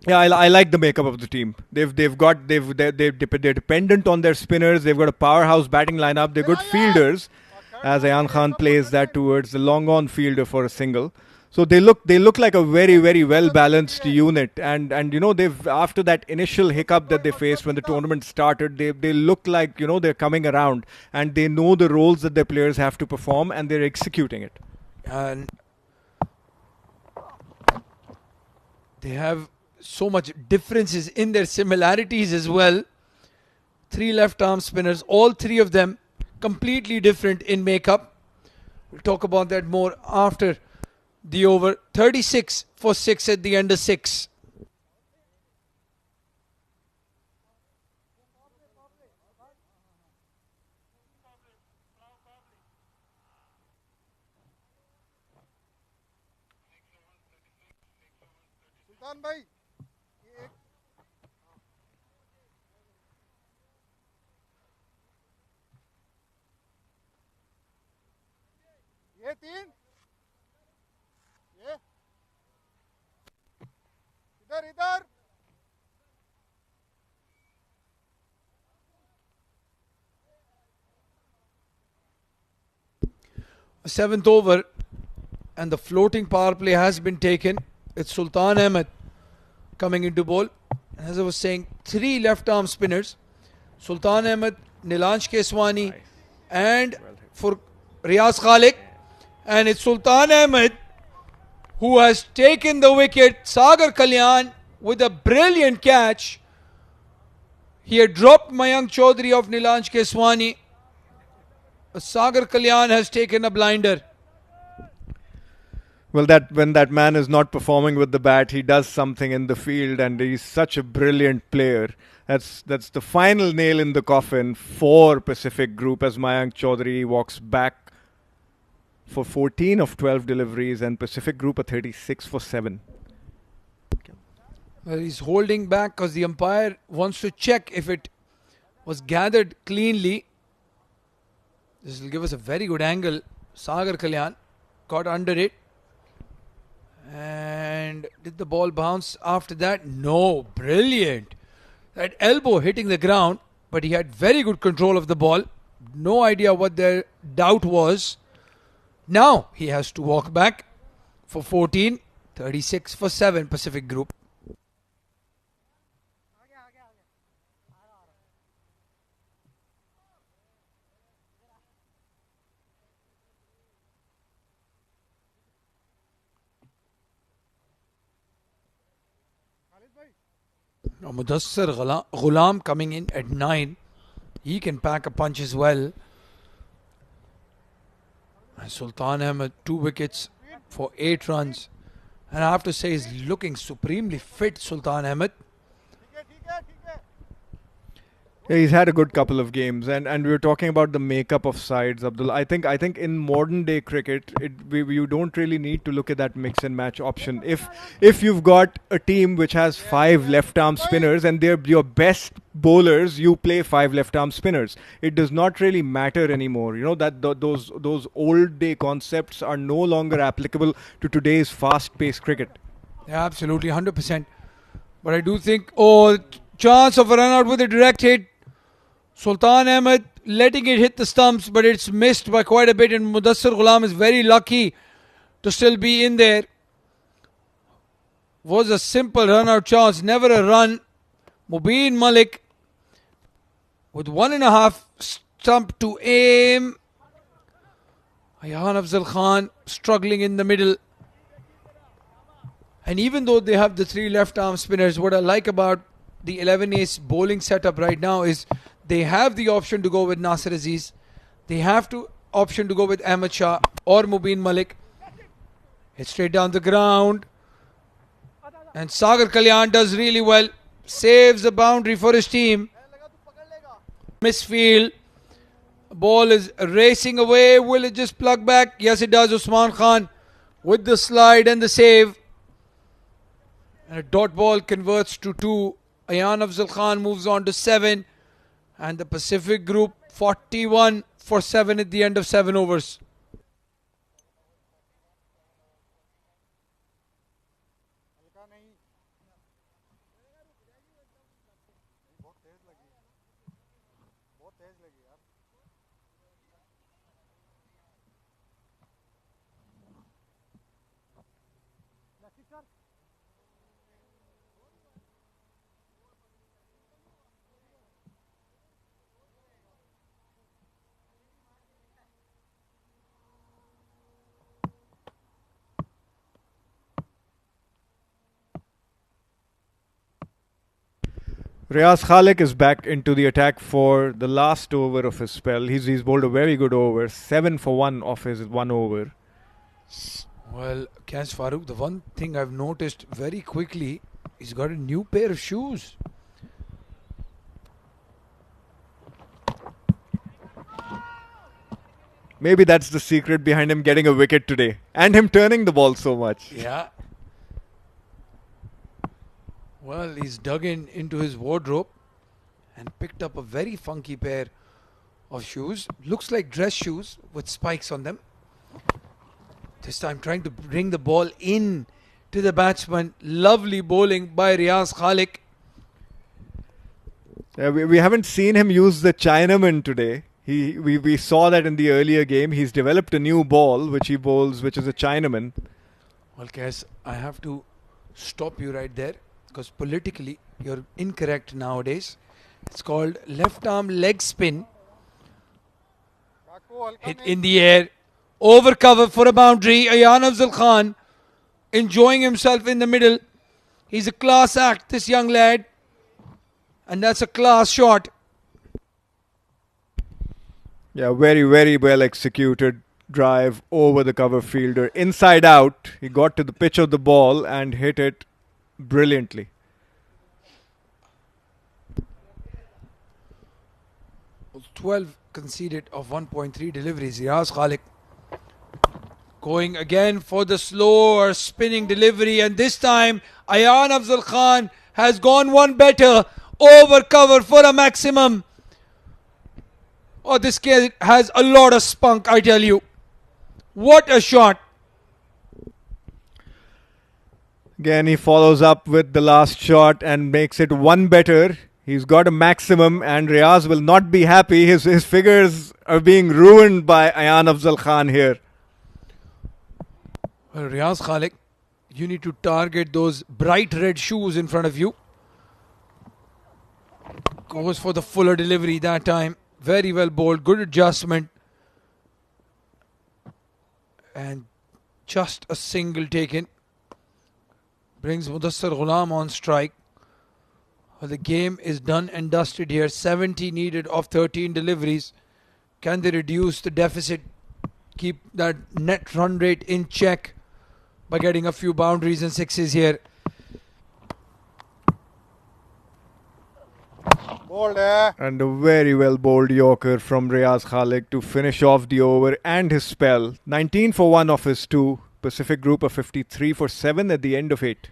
Yeah, I like the makeup of the team. They're dependent on their spinners. They've got a powerhouse batting lineup. They're good fielders, as Ayan Khan plays that towards the long on fielder for a single. So they look like a very, very well balanced unit. And you know, they've, after that initial hiccup that they faced when the tournament started, they look like, you know, they're coming around and they know the roles that their players have to perform and they're executing it. And they have so much differences in their similarities as well. 3 left arm spinners, all 3 of them completely different in makeup. We'll talk about that more after the over. 36 for 6 at the end of 6. सुल्तान भाई ये 3 ये इधर इधर 7th over and the floating power play has been taken. It's Sultan Ahmed coming into bowl. As I was saying, 3 left arm spinners. Sultan Ahmed, Nilanj Keswani, and for Riaz Khalik. And it's Sultan Ahmed who has taken the wicket. Sagar Kalyan with a brilliant catch. He had dropped Mayank Chaudhary of Nilanj Keswani. Sagar Kalyan has taken a blinder. Well, that when that man is not performing with the bat, he does something in the field, and he's such a brilliant player. That's the final nail in the coffin for Pacific Group as Mayank Chaudhary walks back for 14 of 12 deliveries, and Pacific Group a 36 for 7. Well, he's holding back because the umpire wants to check if it was gathered cleanly. This will give us a very good angle. Sagar Kalyan got under it. And did the ball bounce after that? No. Brilliant. That elbow hitting the ground, but he had very good control of the ball. No idea what their doubt was. Now he has to walk back for 14. 36 for 7 Pacific Group. Now Mudassir Ghulam coming in at 9. He can pack a punch as well. And Sultan Ahmed 2 wickets for 8 runs. And I have to say he's looking supremely fit, Sultan Ahmed. Yeah, he's had a good couple of games, and we were talking about the makeup of sides, Abdul. I think in modern day cricket, you don't really need to look at that mix and match option. If you've got a team which has 5 left arm spinners and they're your best bowlers, you play 5 left arm spinners. It does not really matter anymore. You know that those old day concepts are no longer applicable to today's fast paced cricket. Yeah, absolutely, 100%. But I do think, chance of a run out with a direct hit. Sultan Ahmed letting it hit the stumps, but it's missed by quite a bit, and Mudassir Ghulam is very lucky to still be in there. Was a simple run out chance, never a run. Mubin Malik with 1.5 stump to aim. Ayan Afzal Khan struggling in the middle. And even though they have the 3 left arm spinners, what I like about the 11 ace bowling setup right now is they have the option to go with Nasir Aziz. They have the option to go with Ahmed Shah or Mubin Malik. It's straight down the ground. And Sagar Kalyan does really well. Saves a boundary for his team. Misfield. Ball is racing away. Will it just plug back? Yes, it does. Usman Khan with the slide and the save. And a dot ball converts to 2. Ayan Afzal Khan moves on to 7. And the Pacific Group 41 for 7 at the end of 7 overs. Riaz Khalik is back into the attack for the last over of his spell. He's bowled a very good over, 7 for 1 off his 1 over. Well, Kaz Farooq, the one thing I've noticed very quickly, he's got a new pair of shoes. Maybe that's the secret behind him getting a wicket today and him turning the ball so much. Yeah. Well, he's dug into his wardrobe and picked up a very funky pair of shoes. Looks like dress shoes with spikes on them. This time trying to bring the ball in to the batsman. Lovely bowling by Riaz Khalik. We haven't seen him use the Chinaman today. We saw that in the earlier game. He's developed a new ball which he bowls, which is a Chinaman. Well, Kaz, I have to stop you right there because politically you're incorrect nowadays. It's called left arm leg spin. Hit in the air. Over cover for a boundary. Ayan Afzal Khan enjoying himself in the middle. He's a class act, this young lad. And that's a class shot. Yeah, very, very well executed drive over the cover fielder. Inside out. He got to the pitch of the ball and hit it brilliantly. Well, 12 conceded of 1.3 deliveries. Riaz Khalik going again for the slower spinning delivery, and this time Ayan Afzal Khan has gone one better. Over cover for a maximum. Oh, this kid has a lot of spunk, I tell you. What a shot. Again, he follows up with the last shot and makes it one better. He's got a maximum and Riaz will not be happy. His figures are being ruined by Ayan Afzal Khan here. Well, Riaz Khalik, you need to target those bright red shoes in front of you. Goes for the fuller delivery that time. Very well bowled. Good adjustment. And just a single taken. Brings Mudassar Ghulam on strike. Well, the game is done and dusted here. 70 needed of 13 deliveries. Can they reduce the deficit? Keep that net run rate in check by getting a few boundaries and sixes here. And a very well bowled Yorker from Riaz Khalik to finish off the over and his spell. 19 for 1 off his 2. Pacific Group of 53 for 7 at the end of 8.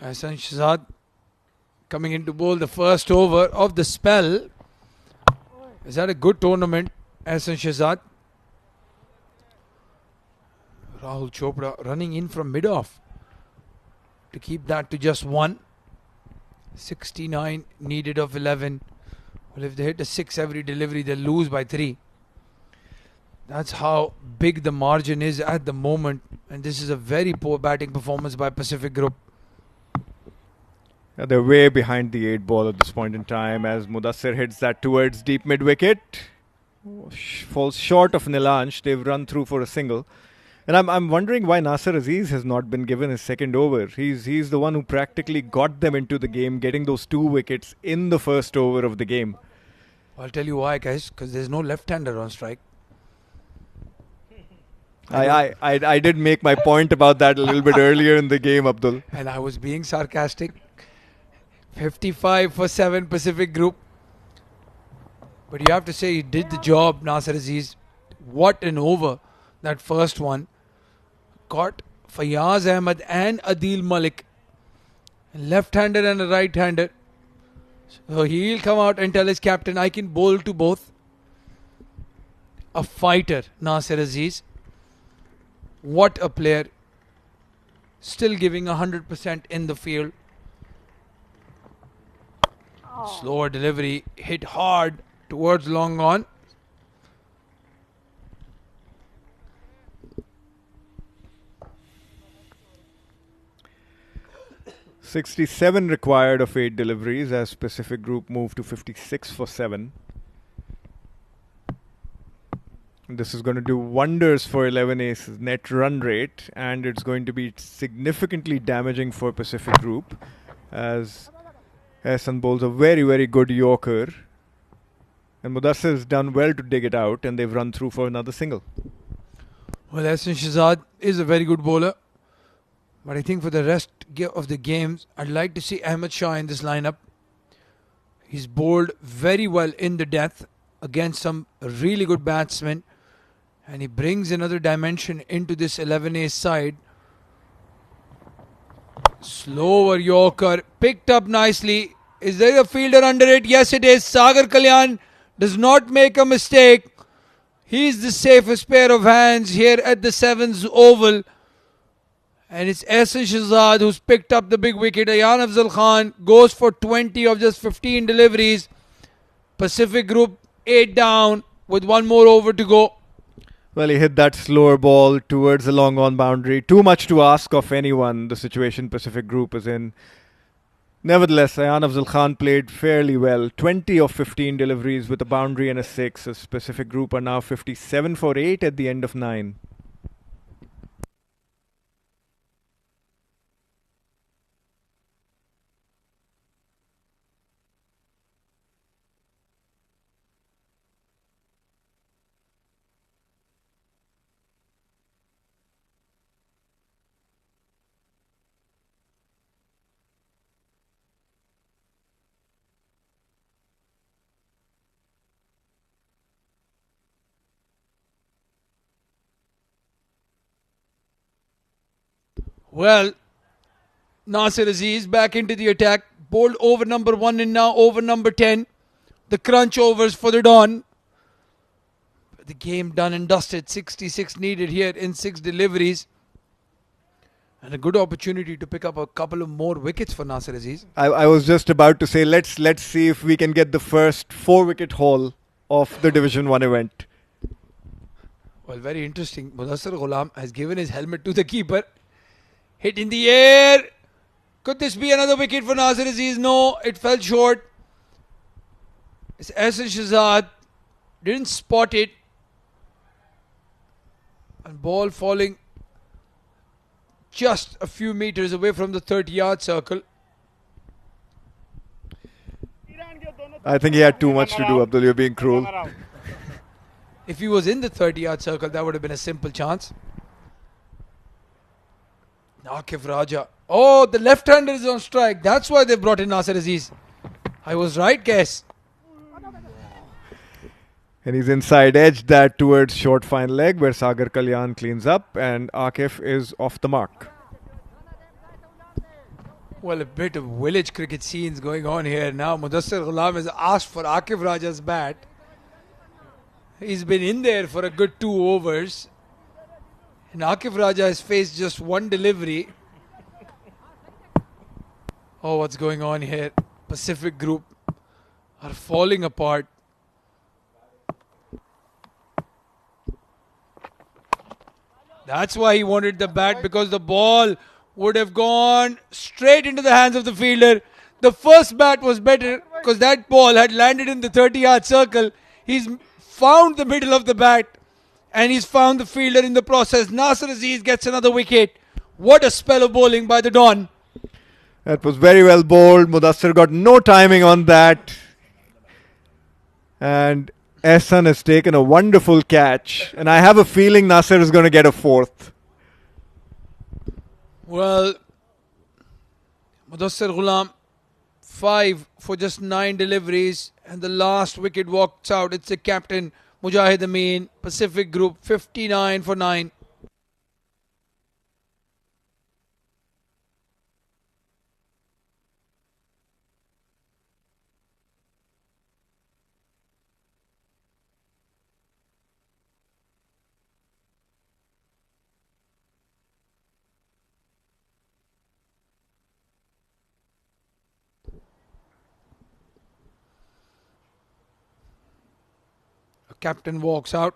Ahsan Shahzad coming in to bowl the first over of the spell. Is that a good tournament, Ahsan Shahzad? Rahul Chopra running in from mid-off to keep that to just 1. 69 needed of 11. Well, if they hit a 6 every delivery, they'll lose by 3. That's how big the margin is at the moment. And this is a very poor batting performance by Pacific Group. Yeah, they're way behind the 8 ball at this point in time as Mudassir hits that towards deep mid wicket. Falls short of Nilansh. They've run through for a single. And I'm wondering why Nasser Aziz has not been given his second over. He's the one who practically got them into the game, getting those 2 wickets in the first over of the game. I'll tell you why, guys, because there's no left-hander on strike. I did make my point about that a little bit earlier in the game, Abdul. And I was being sarcastic. 55 for 7 Pacific Group. But you have to say he did the job, Nasser Aziz. What an over, that first one. Caught Fayaz Ahmed and Adil Malik. Left-hander and a right-hander. So he'll come out and tell his captain, I can bowl to both. A fighter, Nasser Aziz. What a player. Still giving 100% in the field. Slower delivery. Hit hard towards long on. .67 required of 8 deliveries as Pacific Group moved to 56 for 7. This is going to do wonders for 11 Aces net run rate, and it's going to be significantly damaging for Pacific Group as Ehsan bowls a very, very good Yorker. And Mudassir has done well to dig it out, and they've run through for another single. Well, Ehsan Shahzad is a very good bowler. But I think for the rest of the games, I'd like to see Ahmed Shah in this lineup. He's bowled very well in the death against some really good batsmen. And he brings another dimension into this 11A side. Slower Yorker, picked up nicely. Is there a fielder under it? Yes, it is. Sagar Kalyan does not make a mistake. He's the safest pair of hands here at the Sevens Oval. And it's Ehsan Shahzad who's picked up the big wicket. Ayan Afzal Khan goes for 20 of just 15 deliveries. Pacific Group 8 down with one more over to go. Well, he hit that slower ball towards the long on boundary. Too much to ask of anyone, the situation Pacific Group is in. Nevertheless, Ayan Afzal Khan played fairly well. 20 of 15 deliveries with a boundary and a 6. As Pacific Group are now 57 for 8 at the end of 9. Well, Nasser Aziz back into the attack. Bowled over number 1 and now over number 10. The crunch overs for the Dawn. The game done and dusted. 66 needed here in 6 deliveries. And a good opportunity to pick up a couple of more wickets for Nasser Aziz. I was just about to say, let's see if we can get the first 4-wicket haul of the Division 1 event. Well, very interesting. Mudassir Ghulam has given his helmet to the keeper. Hit in the air. Could this be another wicket for Nasser Aziz? No, it fell short. It's Ehsan Shahzad. Didn't spot it. And ball falling just a few meters away from the 30-yard circle. I think he had too much to do, Abdul. You're being cruel. If he was in the 30-yard circle, that would have been a simple chance. Akif Raja. Oh, the left-hander is on strike. That's why they brought in Nasser Aziz. I was right, guess. And he's inside edge that towards short fine leg where Sagar Kalyan cleans up and Akif is off the mark. Well, a bit of village cricket scenes going on here now. Mudassir Ghulam has asked for Akif Raja's bat. He's been in there for a good 2 overs. And Akif Raja has faced just 1 delivery. Oh, what's going on here? Pacific Group are falling apart. That's why he wanted the bat, because the ball would have gone straight into the hands of the fielder. The first bat was better because that ball had landed in the 30-yard circle. He's found the middle of the bat and he's found the fielder in the process. Nasser Aziz gets another wicket. What a spell of bowling by the Dawn. That was very well bowled. Mudassir got no timing on that. And Ehsan has taken a wonderful catch, and I have a feeling Nasser is going to get a fourth. Well, Mudassir Ghulam, 5 for just 9 deliveries, and the last wicket walks out. It's the captain, Mujahid Amin, Pacific Group, 59 for 9. Captain walks out.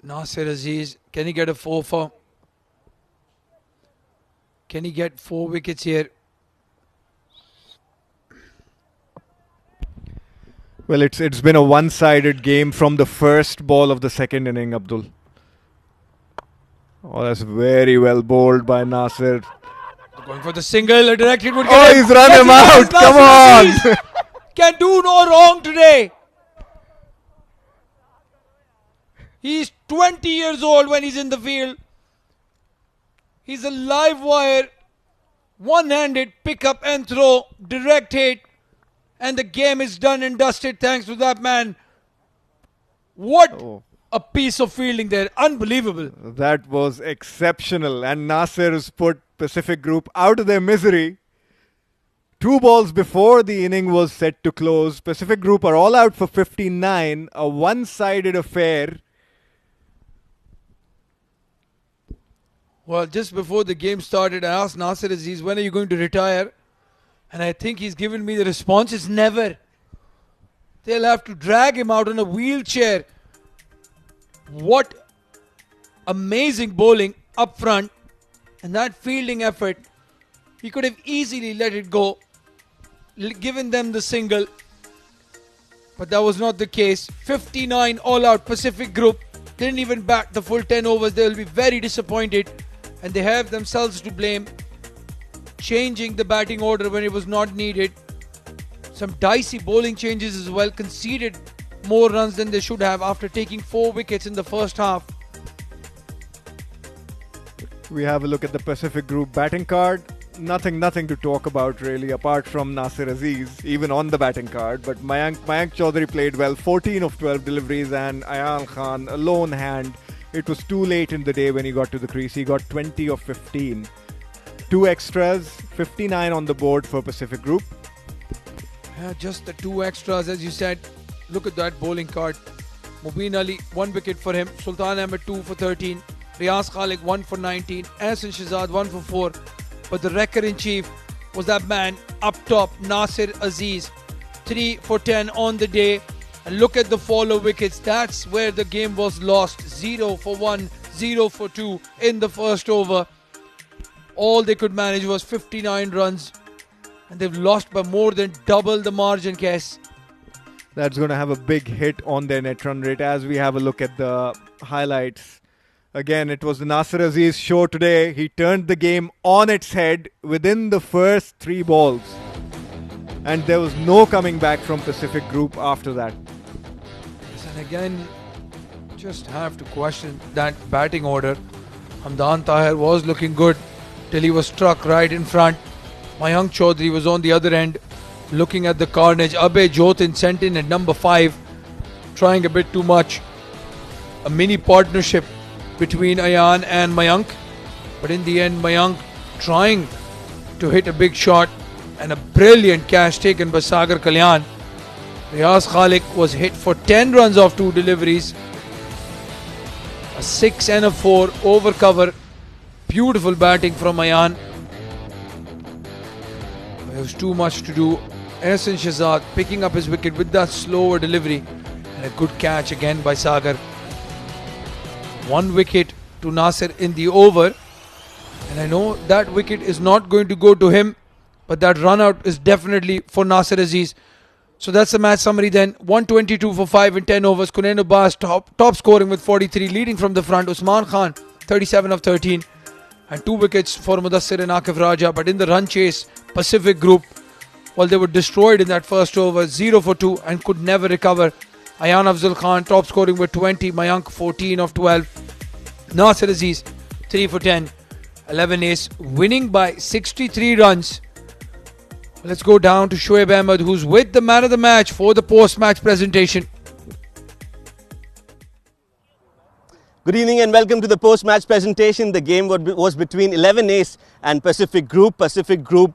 Nasir Aziz, can he get a 4 for? Can he get 4 wickets here? Well, it's been a one-sided game from the first ball of the second inning, Abdul. Oh, that's very well bowled by Nasir. Going for the single, a direct hit would get Oh, him. he's run him out. Come on. Can do no wrong today. He's 20 years old when he's in the field. He's a live wire, one-handed pick up and throw, direct hit, and the game is done and dusted thanks to that man. What a piece of fielding there. Unbelievable. That was exceptional. And Nasir has put Pacific Group out of their misery. 2 balls before the inning was set to close. Pacific Group are all out for 59. A one-sided affair. Well, just before the game started, I asked Nasir Aziz, when are you going to retire? And I think he's given me the response, it's never. They'll have to drag him out on a wheelchair. What amazing bowling up front. And that fielding effort. He could have easily let it go, given them the single. But that was not the case. 59 all out. Pacific Group didn't even bat the full 10 overs. They will be very disappointed. And they have themselves to blame. Changing the batting order when it was not needed. Some dicey bowling changes as well. Conceded more runs than they should have after taking 4 wickets in the first half. We have a look at the Pacific Group batting card. Nothing to talk about really, apart from Nasir Aziz, even on the batting card. But Mayank Chaudhary played well, 14 of 12 deliveries, and Ayan Khan, a lone hand. It was too late in the day when he got to the crease. He got 20 of 15. 2 extras, 59 on the board for Pacific Group. Yeah, just the 2 extras, as you said. Look at that bowling card. Mubin Ali, 1 wicket for him. Sultan Ahmed, 2 for 13. Riaz Khalik, 1 for 19. Ahsan Shahzad, 1 for 4. But the record-in-chief was that man up top, Nasir Aziz. 3 for 10 on the day. And look at the follow wickets. That's where the game was lost. 0 for 1, 0 for 2 in the first over. All they could manage was 59 runs. And they've lost by more than double the margin, Kes. That's going to have a big hit on their net run rate as we have a look at the highlights. Again, it was the Nasir Aziz show today. He turned the game on its head within the first 3 balls. And there was no coming back from Pacific Group after that. And again, just have to question that batting order. Hamdan Tahir was looking good till he was struck right in front. Mayank Chaudhary was on the other end looking at the carnage. Abhay Jotin sent in at number 5, trying a bit too much. A mini partnership between Ayan and Mayank. But in the end, Mayank trying to hit a big shot, and a brilliant catch taken by Sagar Kalyan. Riaz Khalik was hit for 10 runs off 2 deliveries. A 6 and a 4 over cover. Beautiful batting from Ayan. There was too much to do. Ahsan Shahzad picking up his wicket with that slower delivery. And a good catch again by Sagar. 1 wicket to Nasir in the over. And I know that wicket is not going to go to him, but that run out is definitely for Nasir Aziz. So that's the match summary then. 122 for 5 in 10 overs. Kunain Abbas top scoring with 43, leading from the front. Usman Khan 37 of 13. And 2 wickets for Mudassir and Akif Raja. But in the run chase, Pacific Group Well, they were destroyed in that first over, 0 for 2, and could never recover. Ayan Afzal Khan top scoring with 20, Mayank 14 of 12, Nasir Aziz 3 for 10, 11 ace, winning by 63 runs. Let's go down to Shoaib Ahmed, who's with the man of the match for the post-match presentation. Good evening and welcome to the post-match presentation. The game was between 11 Ace and Pacific Group. Pacific Group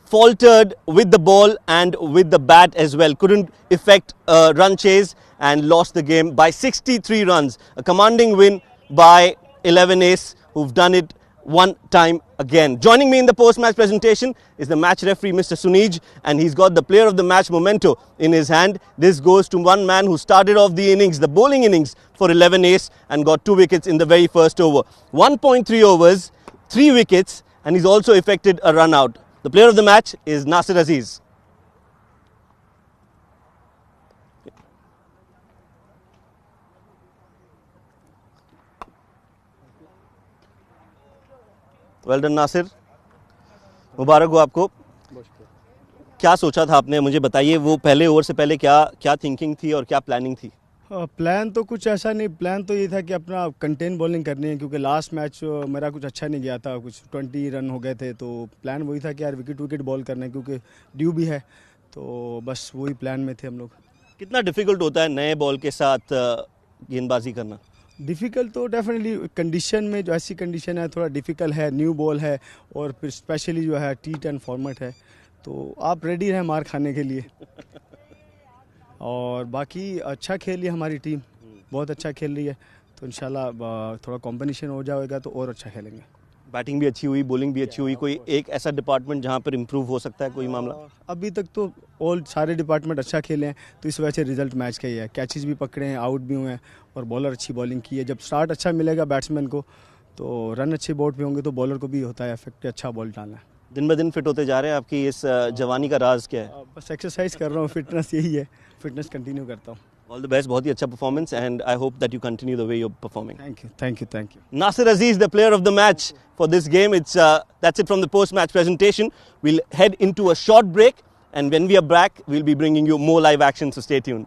faltered with the ball and with the bat as well. Couldn't effect a run chase and lost the game by 63 runs. A commanding win by 11 Ace, who've done it one time again. Joining me in the post-match presentation is the match referee, Mr. Sunij, and he's got the player of the match memento in his hand. This goes to one man who started off the innings, the bowling innings for 11 Ace, and got 2 wickets in the very first over. 1.3 overs, 3 wickets, and he's also effected a run out. The player of the match is Nasir Aziz. Well done Nasir, मुबारक हो आपको। क्या सोचा था आपने, मुझे बताइए, वो पहले ओवर से पहले क्या थिंकिंग थी और क्या प्लानिंग थी? प्लान तो कुछ ऐसा नहीं, प्लान तो ये था कि अपना कंटेन बॉलिंग करनी है, क्योंकि लास्ट मैच मेरा कुछ अच्छा नहीं गया था, कुछ 20 रन हो गए थे, तो प्लान वही था कि यार विकेट बॉल करना है, क्योंकि ड्यू भी है, तो बस वही प्लान में थे हम लोग। कितना डिफिकल्ट होता है नए बॉल के साथ गेंदबाजी करना? डिफ़िकल्ट तो डेफिनेटली कंडीशन में, जो ऐसी कंडीशन है थोड़ा डिफ़िकल्ट है, न्यू बॉल है और फिर स्पेशली जो है T10 फॉर्मेट है, तो आप रेडी रहें मार खाने के लिए। और बाकी अच्छा खेल रही है हमारी टीम, बहुत अच्छा खेल रही है, तो इंशाल्लाह थोड़ा कॉम्बिनेशन हो जाएगा तो और अच्छा खेलेंगे। बैटिंग भी अच्छी हुई, बॉलिंग भी अच्छी हुई, कोई एक ऐसा डिपार्टमेंट जहां पर इम्प्रूव हो सकता है, कोई मामला? अभी तक तो ऑल सारे डिपार्टमेंट अच्छा खेले हैं, तो इस वजह से रिजल्ट मैच का ही है। कैचेस भी पकड़े हैं, आउट भी हुए हैं और बॉलर अच्छी बॉलिंग की है। जब स्टार्ट अच्छा मिलेगा बैट्समैन को तो रन अच्छे बोर्ड पे होंगे, तो बॉलर को भी होता है इफेक्ट अच्छा बॉल डालना है। दिन ब दिन फिट होते जा रहे हैं, आपकी इस जवानी का राज क्या है? बस एक्सरसाइज कर रहा हूँ, फिटनेस यही है, फिटनेस कंटिन्यू करता हूँ। All the best, बहुत ही अच्छा performance, and I hope that you continue the way you're performing. Thank you. Nasir Aziz, the player of the match for this game. That's it from the post-match presentation. We'll head into a short break, and when we are back, we'll be bringing you more live action, so stay tuned.